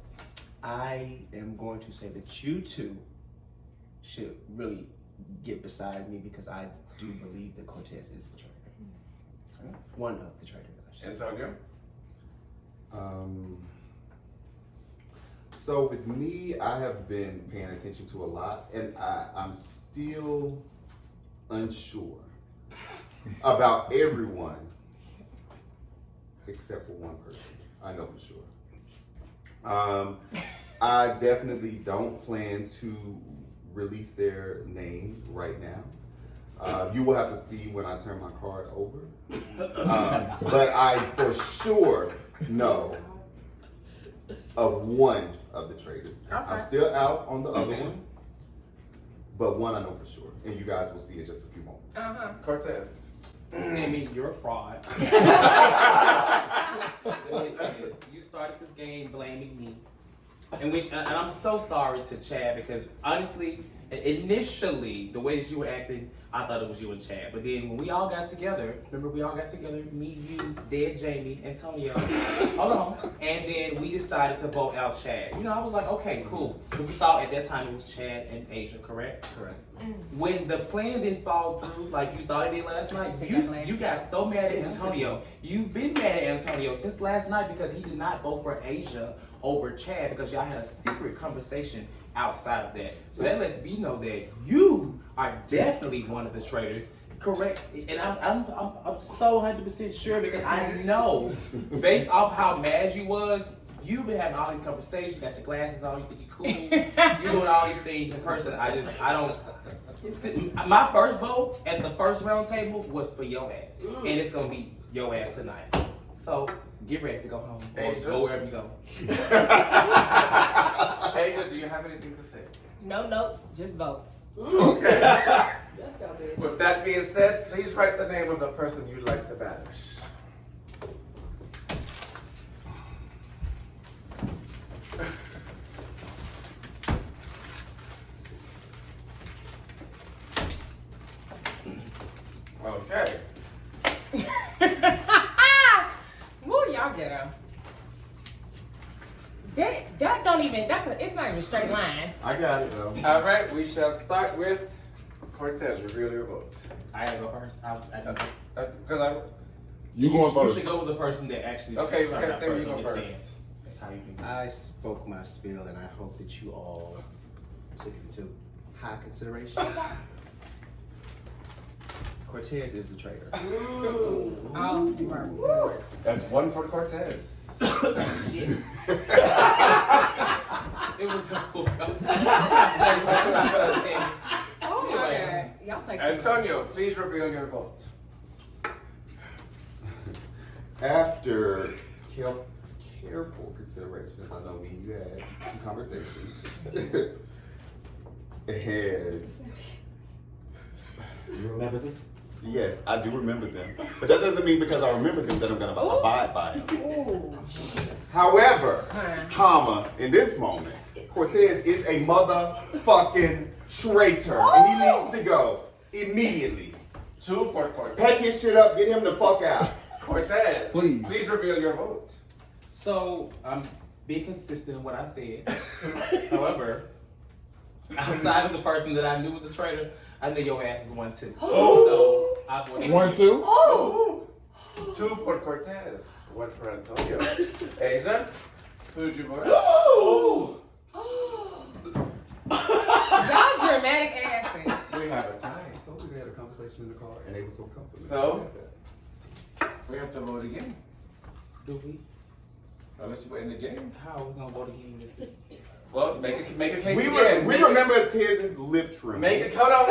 I am going to say that you two should really get beside me, because I do believe that Cortez is the traitor. One of the traitors. Antonio? So with me, I have been paying attention to a lot, and I'm still unsure about everyone except for one person. I know for sure. I definitely don't plan to release their name right now. You will have to see when I turn my card over. But I for sure know of one of the traitors. Okay. I'm still out on the other one, but one I know for sure. And you guys will see in just a few moments. Cortez. Sammy, you're a fraud. Let me say this. You started this game blaming me. And I'm so sorry to Chad, because honestly, initially, the way that you were acting, I thought it was you and Chad. But then when we all got together, remember we all got together, me, you, Dead Jamie, Antonio, hold on. And then we decided to vote out Chad. You know, I was like, okay, cool. Because we thought at that time it was Chad and Asia, correct? Correct. When the plan didn't fall through like you thought it did last night, you got so mad at Antonio. You've been mad at Antonio since last night because he did not vote for Asia over Chad, because y'all had a secret conversation outside of that. So that lets me know that you are definitely one of the traitors, correct? And I'm so 100% sure, because I know based off how mad you was, you've been having all these conversations, you got your glasses on, you think you're cool, you're doing all these things in person. I don't. My first vote at the first round table was for your ass, and it's gonna be your ass tonight. So get ready to go home, or go wherever you go. Asia, do you have anything to say? No notes, just votes. Okay. Let's go, bitch. With that being said, please write the name of the person you'd like to banish. Okay. Woo, y'all get her. That don't even, it's not even a straight line. I got it though. All right, we shall start with Cortez. Reveal your vote. I gotta go first. Because You going You first. should go with the person that actually. Okay, started out Sam, you first go and just first. said, that's how you do it. I spoke my spiel, and I hope that you all took it into high consideration. Cortez is the traitor. Oh, you are. That's one for Cortez. Shit. It was a Oh my God. Y'all take Antonio, please reveal your vote. After careful consideration, as I know me and you had some conversations, and You remember them? yes, I do remember them, but that doesn't mean because I remember them that I'm gonna abide by them. However, comma, in this moment, Cortez is a motherfucking traitor, and he needs to go immediately. 2 for Cortez. Pack his shit up, get him the fuck out. Cortez, Please reveal your vote. So I'm being consistent in what I said. However, outside of the person that I knew was a traitor, I knew your ass is one too. So I voted 1, 2. Oh! 2 for Cortez, 1 for Antonio. Asia, who'd you vote? Y'all dramatic asses. We have a tie. I told you they had a conversation in the car, and they were so comfortable. So? We have to vote again. Do we? Unless you win the game. How are we gonna vote again? Well, make a case We again. remember Tez's lip trim. Hold on.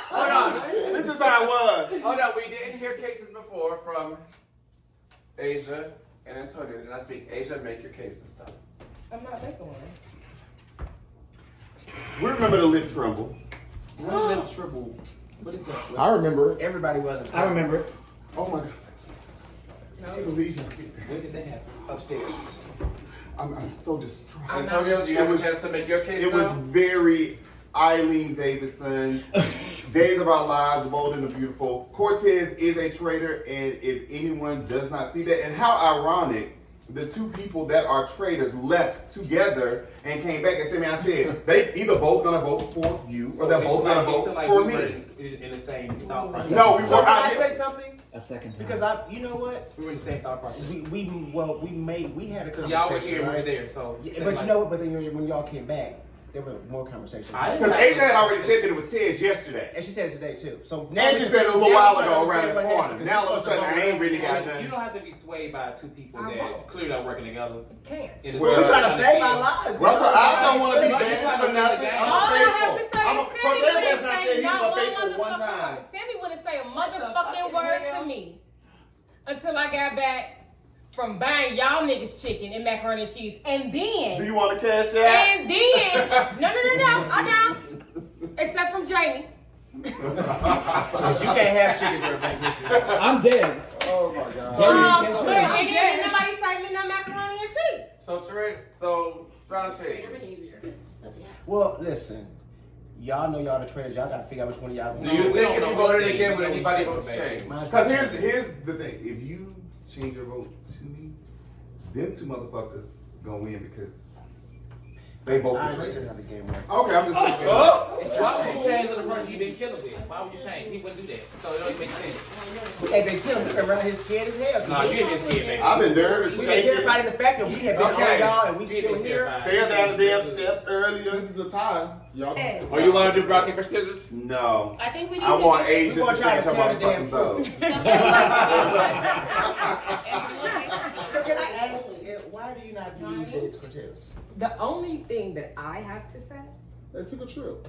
Hold on. This is how it was. Hold on. We didn't hear cases before from Asia and Antonio. Did I speak? Asia, make your case this time. I'm not making one. We remember the lip tremble. Lip triple. What is that? I remember it. Everybody wasn't. I remember it. Oh my God. I can't believe you. Where did that happen? Upstairs. I'm so distraught. Antonio, do you have It was- a chance to make your case It now? was very Eileen Davidson. Days of Our Lives, Bold and the Beautiful. Cortez is a traitor, and if anyone does not see that, and how ironic, the two people that are traitors left together and came back and said, man, I said, they either both gonna vote for you or they're both gonna vote for we were me. in the same thought process. No, we So were can I not. say something? A second time. Because you know what? We were in the same thought process. We had a Because conversation. y'all were here, we right? were there, so. Yeah, but you know what? But then when y'all came back, there were more conversations. Because Asia had already said that it was Tez yesterday. And she said it today too. So And she said it a little while ago around this corner. Now all of a sudden I ain't really got You nothing. don't have to be swayed by two people that clearly are working together. Can't. In a Well, We're certain trying to kind of save field. our lives. Well, I don't want to be No, you're bashed trying to for win the nothing. game. I'm All I have faithful. to say is Cortez has Sammy not said wouldn't he say was not a one faithful one time. motherfucker. Sammy wouldn't say a motherfucking word to me until I got back from buying y'all niggas chicken and macaroni and cheese. And Do then, you want to cash out? and then, no, I'm down. Except from Jamie. You can't have chicken during Black History Month. I'm dead. Oh my God. But and then nobody served me no macaroni and cheese. So round table. Well, listen. Y'all know y'all the traders. Y'all gotta figure out which one of y'all. Do you think if you voted again, would anybody votes change? Because here's the thing. If you change your vote to me, them two motherfuckers gonna win because they both I the understand how traitors. the game works. Okay, I'm just saying. Why would you change to the person you been killing with? Why would you change? He wouldn't do that. So it don't even make sense. Hey, they killed him around his scared as hell. Nah, you ain't been scared, baby. I've been nervous, We been shaking. terrified in the fact that we have been Okay. on y'all and we You still ain't been here. terrified. Fell down the damn steps earlier. This is the time. Y'all. Or you want to do rock, paper, scissors? No. I think we need I to want do Asia We to gonna try change to her tell the damn motherfucking vote. So can I ask, why do you not believe that it's Cortez? The only thing that I have to say, They took a trip.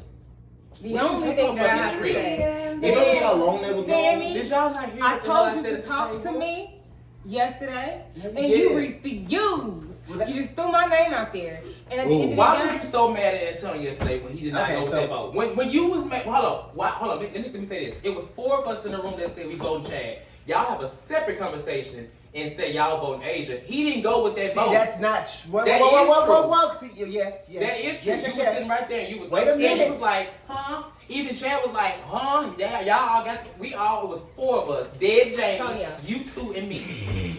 the only thing that I have to say, You know how long they was gone? Sammy, Did y'all not hear I what the hell told you said to at the talk to table? me yesterday, Yeah, we and you did. refused. Well, that- You just threw my name out there. And at the end of the Why day, was you so mad at Antonio yesterday when he did not Okay, go with so- that vote? When you was mad, hold up, let me say this. It was 4 of us in the room that said we vote Chad. Y'all have a separate conversation and say y'all voting Asia. He didn't go with that See, vote. that's not whoa, That whoa, whoa, is whoa, true. whoa, whoa. See, yes. That is true. Yes, You was yes. sitting right there and you was Wait a upset. minute. You was like, huh? Even Chad was like, huh? Yeah, y'all all got to, it was 4 of us. Dead Jamie, Sonia. you 2 and me.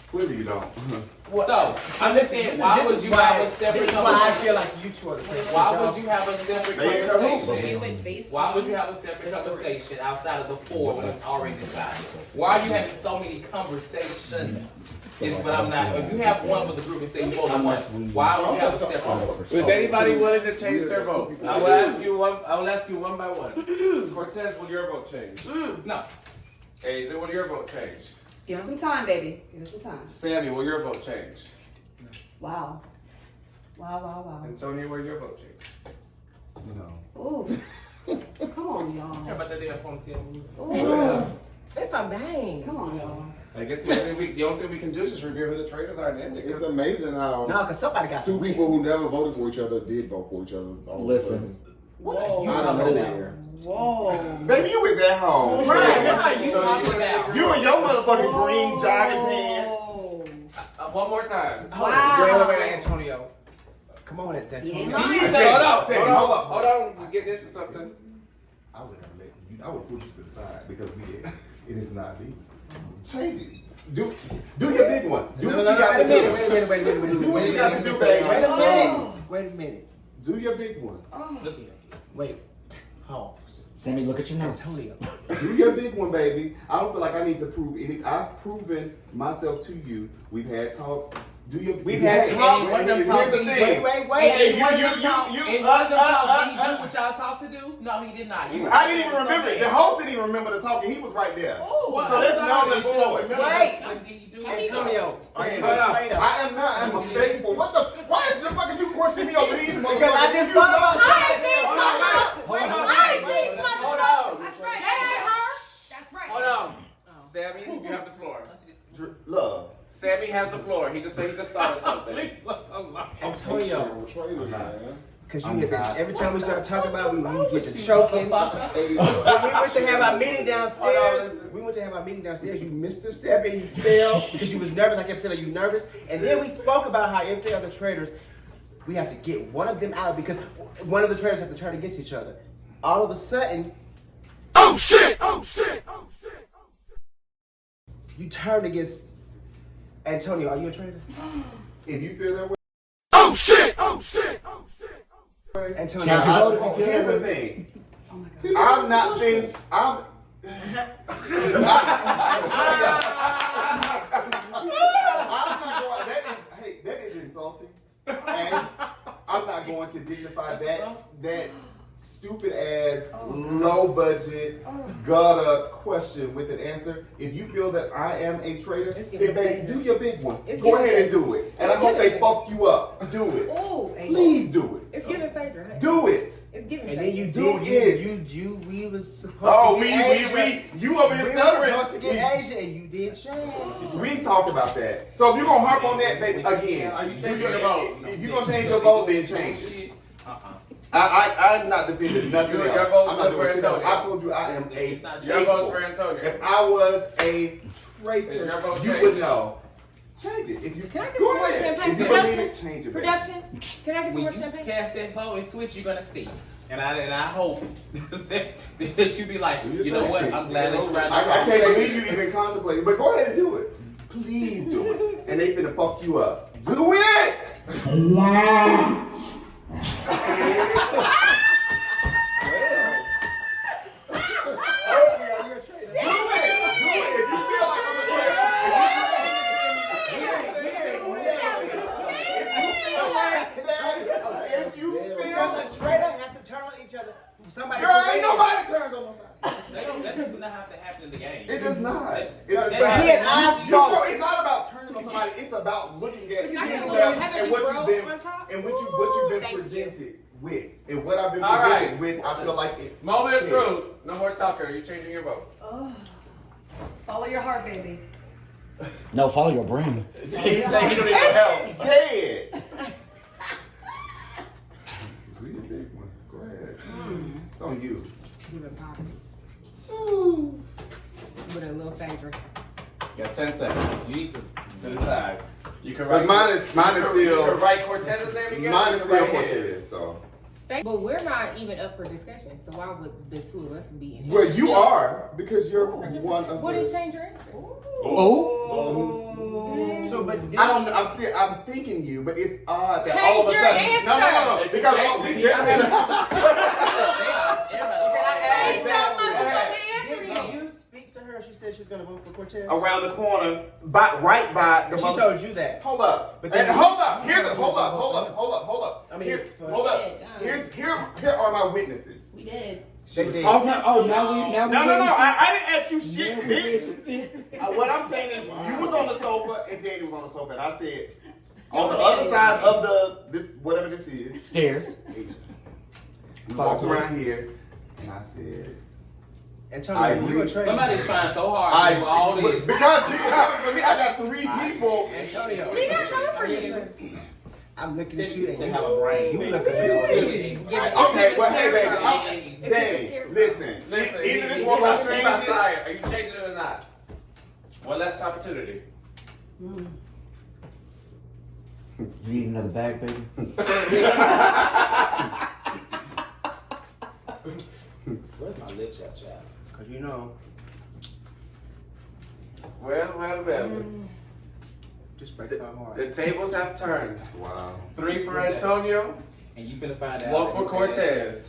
Clearly you don't. So, I'm just saying, why would you have a separate This is why I conversation? feel like you two are the traitors. Why would you have a separate They ain't conversation? Why would you have a separate conversation outside of the 4 when it's already decided? Why are you having so many conversations? Is what I'm not. If you have one with the group and say you vote on one, why would you have a separate vote? Is anybody willing to change their vote? I will ask you one by one. Cortez, will your vote change? No. Asia, will your vote change? Give us some time, baby. Give us some time. Sammy, will your vote change? Wow. Wow. Antonio, where your vote, Chief? No. Ooh. Come on, How y'all. about that damn ponytail? Ooh. It's a bang. Come on, y'all. I guess the only thing we can do is just reveal who the traitors are and end it. It's amazing how No, because somebody got two people who never voted for each other did vote for each other. all of a Listen. sudden. What are you Out of talking nowhere. about? Whoa. Baby, you was at home. Right, what are you talking about? You and your motherfucking green jogging pants. One more time. Wait, Antonio. Come on, Antonio. ain't Hold lying. on. Let's get into something. I would have let you. I would put you to the side because it is not me. Change it. Do your big one. Do what you got to do. Wait a minute. Do what you got to do, baby. Wait a minute. Do your big one. Wait. Pause. Sammy, look at your notes. Antonio. Do your big one, baby. I don't feel like I need to prove any. I've proven myself to you. We've had talks. We've had talks. Here's the thing. Wait. And one of them talks, did he do what y'all talked to do? No, he did not. I didn't even remember it. The host didn't even remember the talking. He was right there. Well, So that's null and void. Antonio. I am not. I'm a faithful. What the? Why the fuck did you question me over these motherfuckers? Because I just thought about Hold on. That's right. That's right. Hold on. Sammy, you have the floor. Love. Sammy has the floor. He just started something. Antonio. Traitors, man. Because you get every time we start talking about it, we get to choking. When we went to have our meeting downstairs, you missed a step and you fell because you was nervous. I kept saying, are you nervous? And then we spoke about how if they are the traitors, we have to get one of them out because one of the traitors have to turn against each other. All of a sudden, Oh shit! you turn against Antonio. Are you a traitor? If you feel that way, Oh shit! Antonio, Here's the thing. I'm not Vince. I'm not going. That is insulting, and I'm not going to dignify that stupid ass, low budget, gutter question with an answer. If you feel that I am a traitor, then baby, do your big one. Go ahead and do it. And I hope they fuck you up. Do it. Please do it. It's giving Phaedra. Hey. Do it. It's giving and Phaedra. then you Do did. We was supposed Oh, to get Asia. you over here We were stuttering. supposed to get Asia, and you did change. We talked about that. So if you're gonna harp on that, baby, again, Are you changing your vote? If you're gonna change your vote, then change it. I'm not defending nothing Your else. vote's I'm not for doing shit else. Antonio. I told you I am a Your vote's for Antonio. If I was a traitor, Your vote you changed. would know. Change it. If you Can I get go some more ahead. champagne? If you Production? believe it, change it. baby. Production? Can I get some When more you champagne? cast that vote and switch, you're gonna see. And I hope that you be like, you know what? I'm glad that you're right. I can't believe you even contemplating, but go ahead and do it. Please do it. And they finna fuck you up. Do it! Somebody Girl, ain't nobody turned on nobody. That does not have to happen in the game. It does not. It does But not. he and I vote. It's not about turning on somebody. It's about looking at Can I get a yourself little heavy and what bro you've been on top? and what you've been Thank you. presented with, and what I've been All presented right. with. I feel like it's Moment of yes. truth. No more talking. Are you changing your vote? Follow your heart, baby. No, follow your brain. He said he don't need no And help. she dead. Do your big one. Go ahead. It's on you. Give it pop. With a little Phaedra. You got 10 seconds. You need to decide. You can But write. mine is You can still write Cortez's name again. mine you is can still write Cortez. his. So But we're not even up for discussion, so why would the two of us be in? well, you are because you're one of What did you the. change your answer? So, but I don't. I'm thinking you, but it's odd that Change all of a your sudden. answer. No. Because we just had did you speak to her? She said she was going to vote for Cortez. around the corner, right by the. She told you that. Hold up. But But then- hold up. Hold up. I mean, Hold up. Here are my witnesses. We did. She was They did. talking. Oh, now we No. I didn't ask you shit, bitch. What I'm saying is, you was on the sofa and Danny was on the sofa, and I said, On the other side of this whatever this is. Stairs. Asia. We walked around here, and I said, Antonio, you a traitor. Somebody's trying so hard to do all this. Because people coming for me, I got 3 people. Antonio. I'm looking at you. They have a brain. You look at me. Okay, well, hey, baby. Dave, listen. Either this one gonna change it. Are you changing it or not? One last opportunity. You need another bag, baby? Where's my lip chap chap? Because you know. Well. Just break my heart. The tables have turned. Wow. 3 for Antonio, And you finna find out. 1 for Cortez.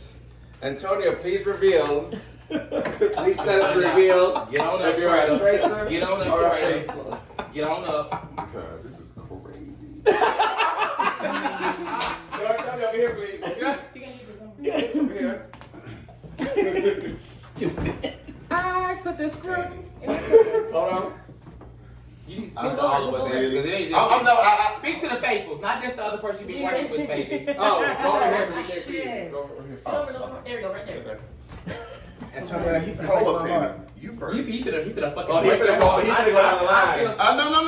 Antonio, please reveal. Please let us reveal Get on up, if you're a traitor. Get on up, or traitor. Get on up. Because this is crazy. No, Antonio, over here, please. Over here. Stupid. I put the script in Hold on. You need to speak to all of us, actually, because it ain't just. I speak to the faithfuls, not just the other person you be working with, baby. Oh, go over here. We can't see you. Go over here. There we go, right there. Okay. Antonio, you finna Hold break up, my heart. Sammy. You first. He finna fucking. Oh, he finna go down the line.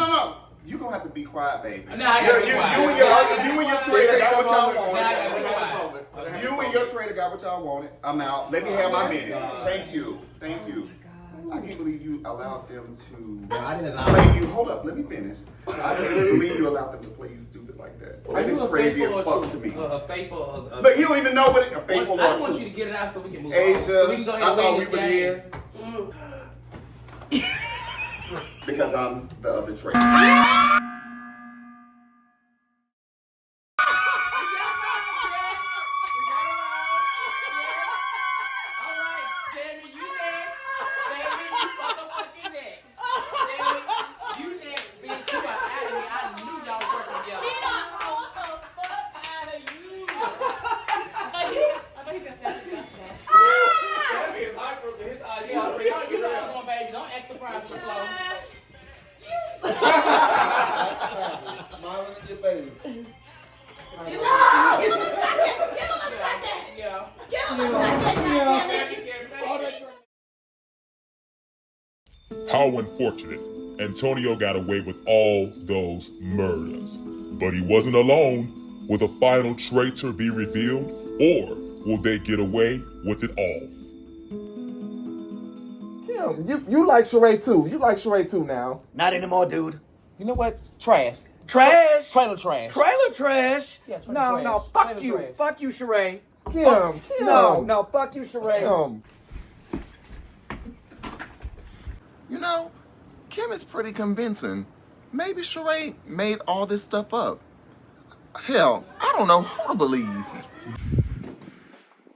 No. You gonna have to be quiet, baby. Nah, I gotta be quiet. You and your trader got what y'all Nah, I gotta be wanted. quiet. You and your trader got what y'all wanted. I'm out. Let me have my minute. Thank you. I can't believe you allowed them to I didn't allow play you. Hold up, let me finish. I can't believe you allowed them to play you stupid like that. That is crazy as fuck to me. A faithful. Look, you don't even know what a faithful I or just want true. you to get it out so we can move on. Asia, So we can go ahead I and thought win we this were game. here. Because I'm the other trader. Smiling in your face. How unfortunate. Antonio got away with all those murders. But he wasn't alone. Will the final traitor be revealed? Or will they get away with it all? Kim, you like Sheree too. You like Sheree too now. Not anymore, dude. You know what? Trash. Trash. Trailer trash. Trailer trash. Yeah, trailer No, trash. no, fuck Trailer you. trash. Fuck you, Sheree. Kim. No, fuck you, Sheree. Kim. You know, Kim is pretty convincing. Maybe Sheree made all this stuff up. Hell, I don't know who to believe.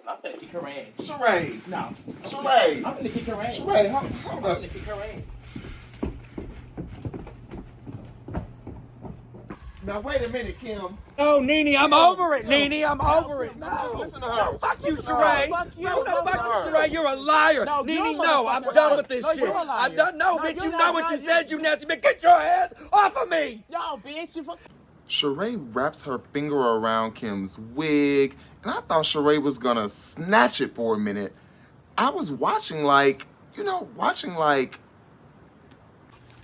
I'm gonna kick her ass. Sheree. No. Sheree. I'm gonna kick her ass. Sheree, hold I'm up. gonna kick her ass. Now wait a minute, Kim. No, Nene, I'm over it. Nene, I'm over it. No. Just listen to her. Fuck you, Sheree. Fuck you. No, fuck you, Sheree. You're a liar. No, Nene, you're no, I'm done with this No, shit. you're a liar. I'm done. No, No, bitch, you're you not know what you done. said, you nasty bitch. Get your hands off of me. Yo, bitch, you fuck. Sheree wraps her finger around Kim's wig, and I thought Sheree was gonna snatch it for a minute. I was watching like.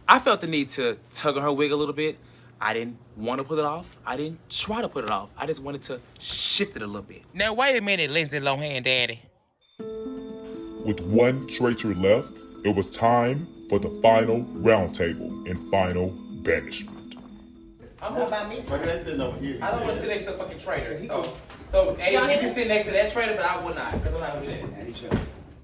I felt the need to tug on her wig a little bit. I didn't want to put it off. I didn't try to put it off. I just wanted to shift it a little bit. Now, wait a minute, Lindsay Lohan daddy. With one traitor left, it was time for the final roundtable and final banishment. I'm What about me? But they sitting over here. I don't want to sit next to a fucking traitor. So hey, you can sit next to that traitor, but I will not, because I'm not gonna do that.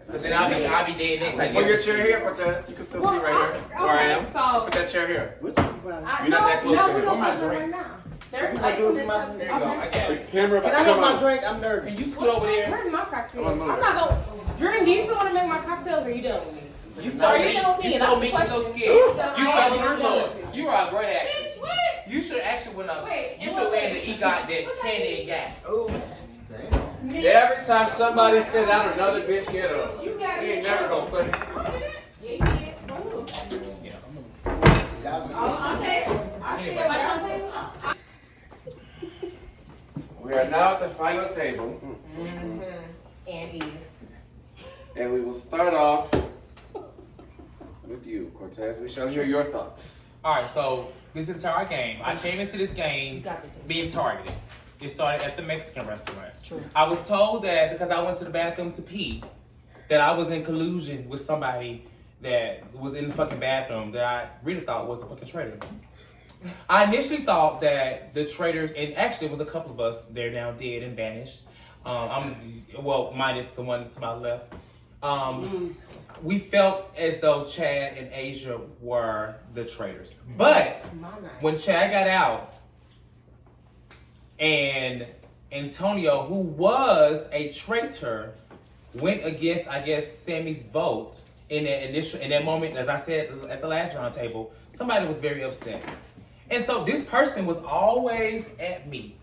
Because then I'll be dead next. Like Put your chair here, Cortez. You can still see right here where I am. Put that chair here. Which one? You're not that close to him. We're my not drink. right now. There's What ice do in with this my cup. drink? There you go. I got it. Camera Can I about have to my come drink? I'm And nervous. you scoot over there. Where's my cocktail? Come on, I'm not gonna. Dream, do you still want to make my cocktails or are you done with me? You so Are you meek. done with me? You That's so the meek and so question. scared. So You I fell am on her done floor. with you. You are a great actress. You should actually win up. Wait, You should win the EGOT that Candy got. Every time somebody sit down, another bitch get up. You got We it. ain't never gonna play. Yeah. I'll take it. I see it. We are now at the final table. And Eve. And we will start off with you, Cortez. We shall hear your thoughts. Alright, so this entire game, I came into this game being targeted. It started at the Mexican restaurant. True. I was told that because I went to the bathroom to pee, that I was in collusion with somebody that was in the fucking bathroom that I really thought was a fucking traitor. I initially thought that the traitors, and actually it was a couple of us, they're now dead and vanished. Minus the one to my left. We felt as though Chad and Asia were the traitors. But when Chad got out, and Antonio, who was a traitor, went against, I guess, Sammy's vote in that moment, as I said at the last round table, somebody was very upset. And so this person was always at me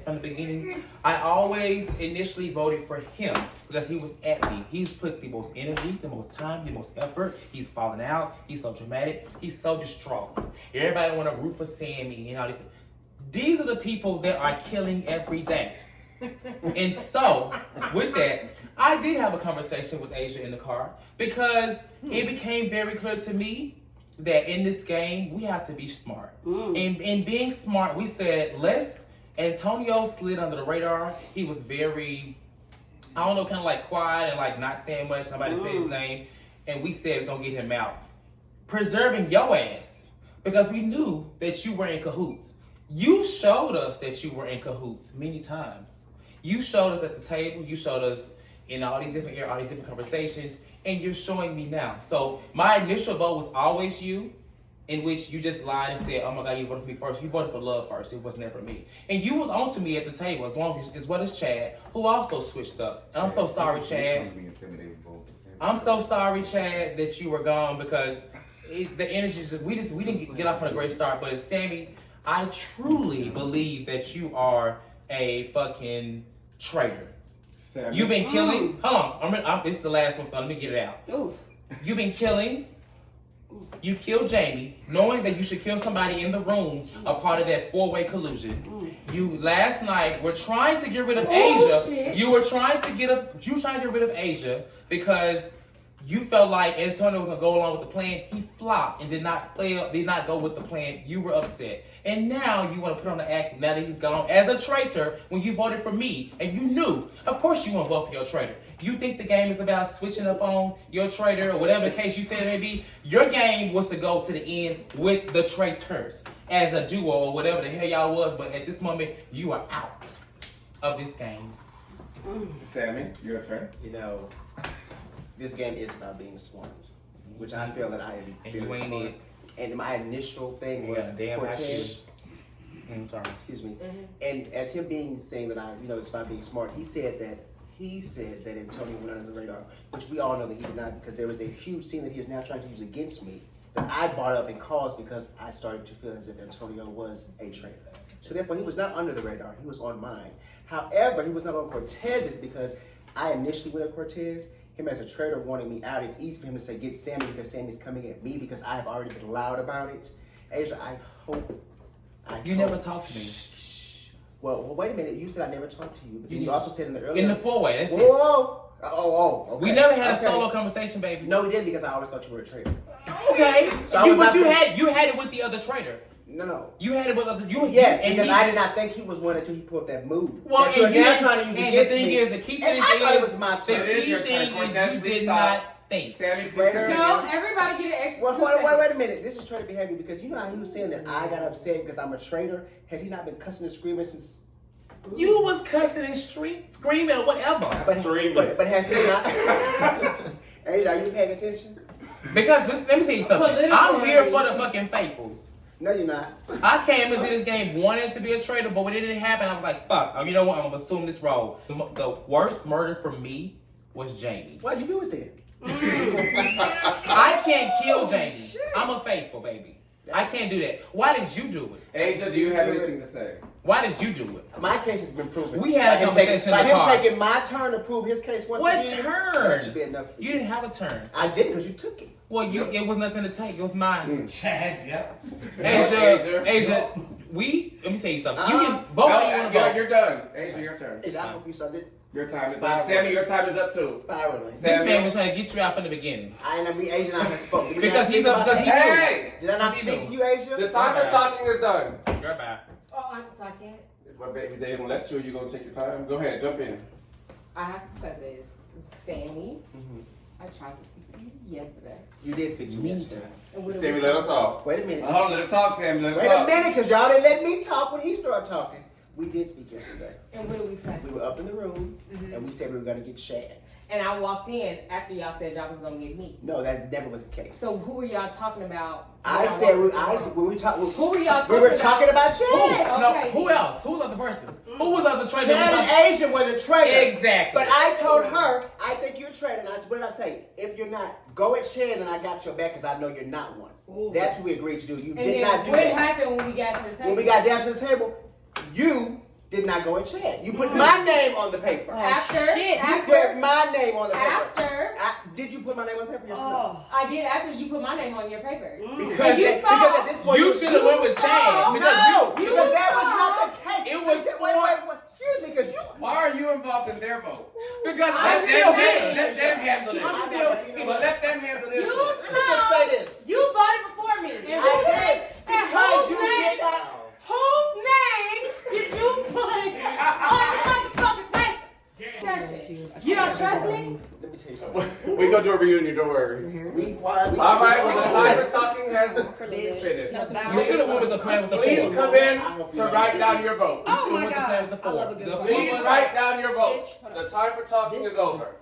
from the beginning. I always initially voted for him because he was at me. He's put the most energy, the most time, the most effort. He's fallen out. He's so dramatic. He's so distraught. Everybody want to root for Sammy and all these. These are the people that are killing every day. And so, with that, I did have a conversation with Asia in the car because it became very clear to me that in this game, we have to be smart. And in being smart, we said, Antonio slid under the radar. He was very, I don't know, kind of like quiet and like not saying much. Nobody said his name. And we said, we're going to get him out. Preserving your ass because we knew that you were in cahoots. You showed us that you were in cahoots many times. You showed us at the table. You showed us in all these different areas, all these different conversations, and you're showing me now. So my initial vote was always you, in which you just lied and said, "Oh my God, you voted for me first." You voted for love first. It was never me. And you was on to me at the table as well as Chad, who also switched up. And I'm so sorry, Chad. I'm so sorry, Chad, that you were gone because the energy. We didn't get off on a great start. But Sammy, I truly believe that you are a fucking traitor. Sammy. You've been killing. Hold on, this is the last one, so let me get it out. You've been killing. You killed Jamie, knowing that you should kill somebody in the room, a part of that four-way collusion. You last night were trying to get rid of Asia. Shit. You were trying to get rid of Asia because you felt like Antonio was gonna go along with the plan. He flopped and did not go with the plan. You were upset. And now you want to put on the act now that he's gone as a traitor when you voted for me and you knew. Of course you want to vote for your traitor. You think the game is about switching up on your traitor or whatever the case you said it may be. Your game was to go to the end with the traitors as a duo or whatever the hell y'all was. But at this moment, you are out of this game. Sammy, your turn. You know, this game is about being smart, which I feel that I am very smart. And my initial thing was Cortez. Excuse me. And as him saying that it's about being smart, he said that Antonio went under the radar, which we all know that he did not, because there was a huge scene that he is now trying to use against me that I brought up and caused because I started to feel as if Antonio was a traitor. So therefore, he was not under the radar. He was on mine. However, he was not on Cortez's because I initially went at Cortez. Him as a traitor wanting me out, it's easy for him to say, get Sammy because Sammy's coming at me because I have already been loud about it. Asia, I hope. You never talked to me. Well, wait a minute. You said I never talked to you, but you also said in the earlier... In the four-way, that's it. Whoa! Okay. We never had a solo conversation, baby. No, we didn't because I always thought you were a traitor. Okay. You had it with the other traitor. No. You had it with other... Because I did not think he was one until he pulled that move. Well, that you're now trying to use and against the thing me. is, the key thing I thought it was my turn. The key thing is you did not think. Sammy, No, everybody get an extra. Wait a minute. This is traitor behavior because you know how he was saying that I got upset because I'm a traitor. Has he not been cussing and screaming since? You was cussing and screaming or whatever. But has he not? Asia, are you paying attention? Because let me tell you something. I'm here for the fucking faithfuls. No, you're not. I came into this game wanting to be a traitor, but when it didn't happen, I was like, fuck. You know what? I'm gonna assume this role. The worst murder for me was Jamie. Why'd you do it then? I can't kill Jamie. I'm a faithful, baby. I can't do that. Why did you do it? Asia, do you have anything to say? Why did you do it? My case has been proven. We had a conversation by him taking my turn to prove his case once again. What turn? That should be enough for you. You didn't have a turn. I did because you took it. Well, it was nothing to take. It was mine. Chad, yep. Asia, let me tell you something. You can vote how you want to vote. You're done. Asia, your turn. I hope you saw this. Your time is up. Sammy, your time is up too. Spiraling. This man was trying to get you out from the beginning. Asia and I have spoken. Because he knew. Hey! Did I not speak to you, Asia? The time for talking is done. Goodbye. Oh, so I can't. Well, baby, they don't let you. You gonna take your time? Go ahead, jump in. I have to say this. Sammy, I tried to speak to you yesterday. You did speak to me yesterday. Sammy, let us talk. Wait a minute. Hold on, let her talk, Sammy. Let her Wait talk. a minute, because y'all didn't let me talk when he started talking. We did speak yesterday. And what did we say? We were up in the room, and we said we were going to get Shad. And I walked in after y'all said y'all was going to get me. No, that never was the case. So who were y'all talking about? I said when we talked. Who were y'all talking about? We were talking about Shad. Okay. Who else? Who was the other person? Who was the other traitor? Shad and Asia were the traitors. Exactly. But I told her, I think you're a traitor. And I said, what did I say? If you're not, go at Shad, and I got your back because I know you're not one. Ooh. That's what we agreed to do. You And did then not do what that. happened when we got to the table? When we got down to the table, you did not go and Chad. You put my name on the paper. After? You put my name on the paper. After? Did you put my name on the paper? Yes or no? I did after you put my name on your paper. Because at this point you should have went with Chad. Because that was not the case. It was wait. Excuse me, because you. Why are you involved in their vote? Because I'm still let them handle this. I'm still But let them handle this. Let me just say this. You voted before me. And I did. Because you did not. Whose name did you put on the motherfucking paper? You don't trust me? Let me tell you something. We're going to do a reunion, don't worry. All right, well, the time for talking has finished. You should have went with the plan with the Please four. come in to write down your vote. Oh my God. I love a good Please write down your votes. The time for talking is over.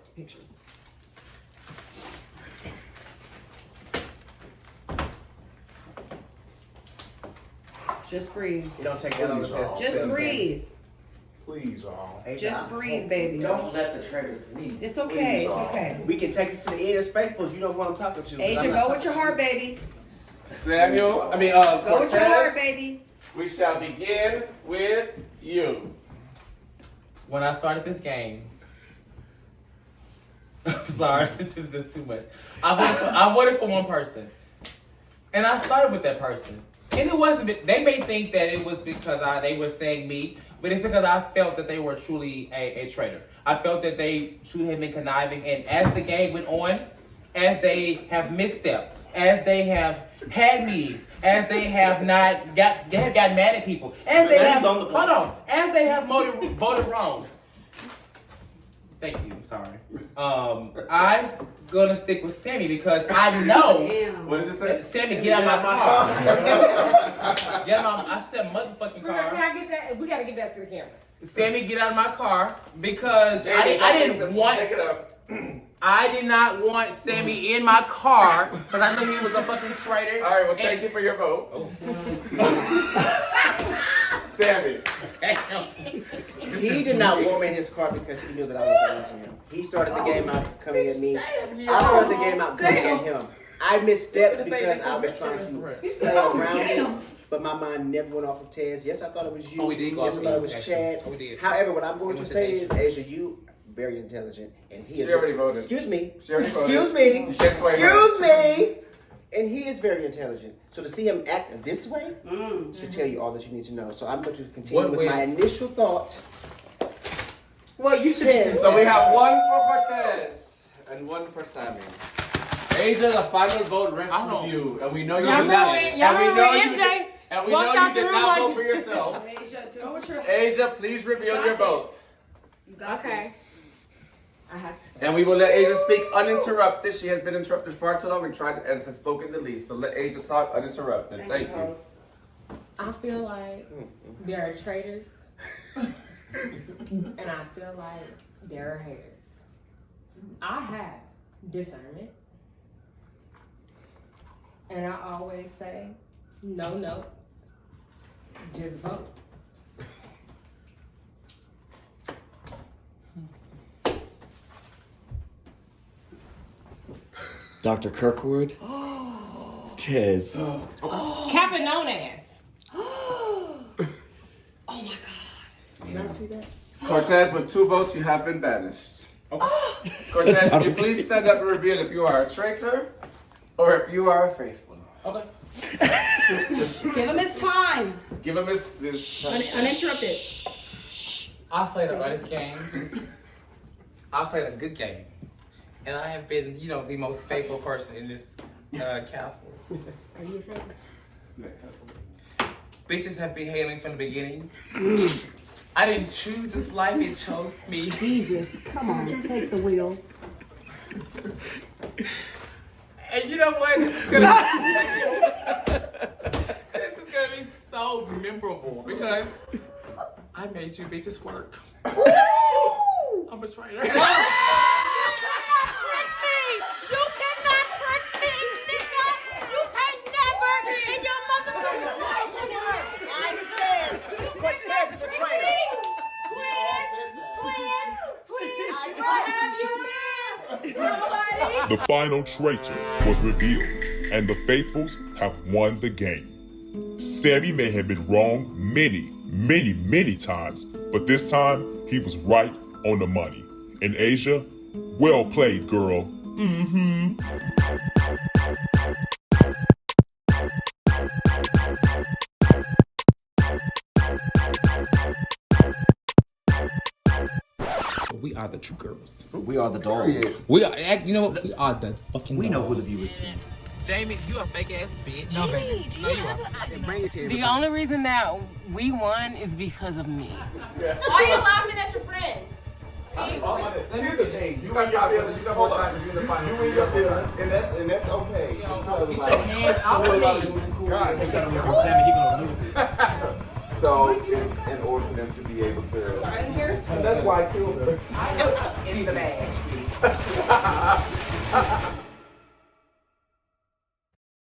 Just breathe. You don't take that on the piss. Just breathe. Please, y'all. Just breathe, baby. Don't let the traitors lead. It's okay. It's okay. We can take this to the end as faithfuls. You know who I'm talking to. Asia, go with your heart, baby. Samuel, Go with your heart, Cortez, baby. we shall begin with you. When I started this game, I'm sorry, this is just too much. I voted for one person, and I started with that person. And it wasn't. They may think that it was because they were saying me, but it's because I felt that they were truly a traitor. I felt that they truly had been conniving, and as the game went on, as they have misstepped, as they have had meetings, as they have not gotten mad at people, as they have as they have voted wrong. Thank you. I'm sorry. I'm gonna stick with Sammy because I know. What does it say? Sammy, get out of my car. Get out of my. I said motherfucking car. Can I get that? We gotta get that to the camera. Sammy, get out of my car because I didn't want. Take it up. I did not want Sammy in my car because I knew he was a fucking traitor. All right, well, thank you for your vote. Sammy. He did not warm in his car because he knew that I was going to him. He started the game out coming at me. I started the game out coming at him. I misstepped because I was trying to play around him. But my mind never went off of Tez. Yes, I thought it was you. Oh, we did go Yes, I off thought it of was Tez, Chad. actually. Oh, we did. However, what I'm going to say is, Asia, you very intelligent, and he is. She already voted. Excuse me. She already voted. Excuse me. She has to wait. Excuse me. And he is very intelligent. So to see him act this way should tell you all that you need to know. So I'm going to continue with my initial thought. Well, you should. So we have one for Cortez and one for Sammy. Asia, the final vote rests with you, and we know you did not. And we know you did not vote for yourself. Asia, please reveal your vote. Okay. And we will let Asia speak uninterrupted. She has been interrupted far too long and has spoken the least. So let Asia talk uninterrupted. Thank you. I feel like there are traitors, and I feel like there are haters. I have discernment, and I always say, no notes, just vote. Dr. Kirkwood? Tez. Capanones. Oh my God. Can I see that? Cortez, with 2 votes, you have been banished. Cortez, can you please stand up and reveal if you are a traitor or if you are a faithful? Okay. Give him his time. Give him his. Uninterrupted. I played an honest game. I played a good game. And I have been, you know, the most faithful person in this castle. Are you afraid? Bitches have been hating from the beginning. I didn't choose this life, it chose me. Jesus, come on, take the wheel. And you know what? This is gonna be so memorable because I made you bitches work. I'm a traitor. You cannot trick me, nigga. You can never in your motherfucking life. I said Cortez is a traitor. The final traitor was revealed, and the faithfuls have won the game. Sammy may have been wrong many, many, many times, but this time he was right on the money. And Asia, well played, girl. Mm-hmm. We are the true girls. We are the dolls. We are, you know what? We are the fucking We know who the dolls. viewers choose. Jamie, you a fake ass bitch. No, baby. No, you are. The only reason that we won is because of me. Why are you laughing at your friend? Here's the thing. You in your feelings. You in your feelings, and that's okay. Get your hands off of me. God, Take that away from Sammy, he gonna lose it. so in order for them to be able to, that's why I killed her. In the bag.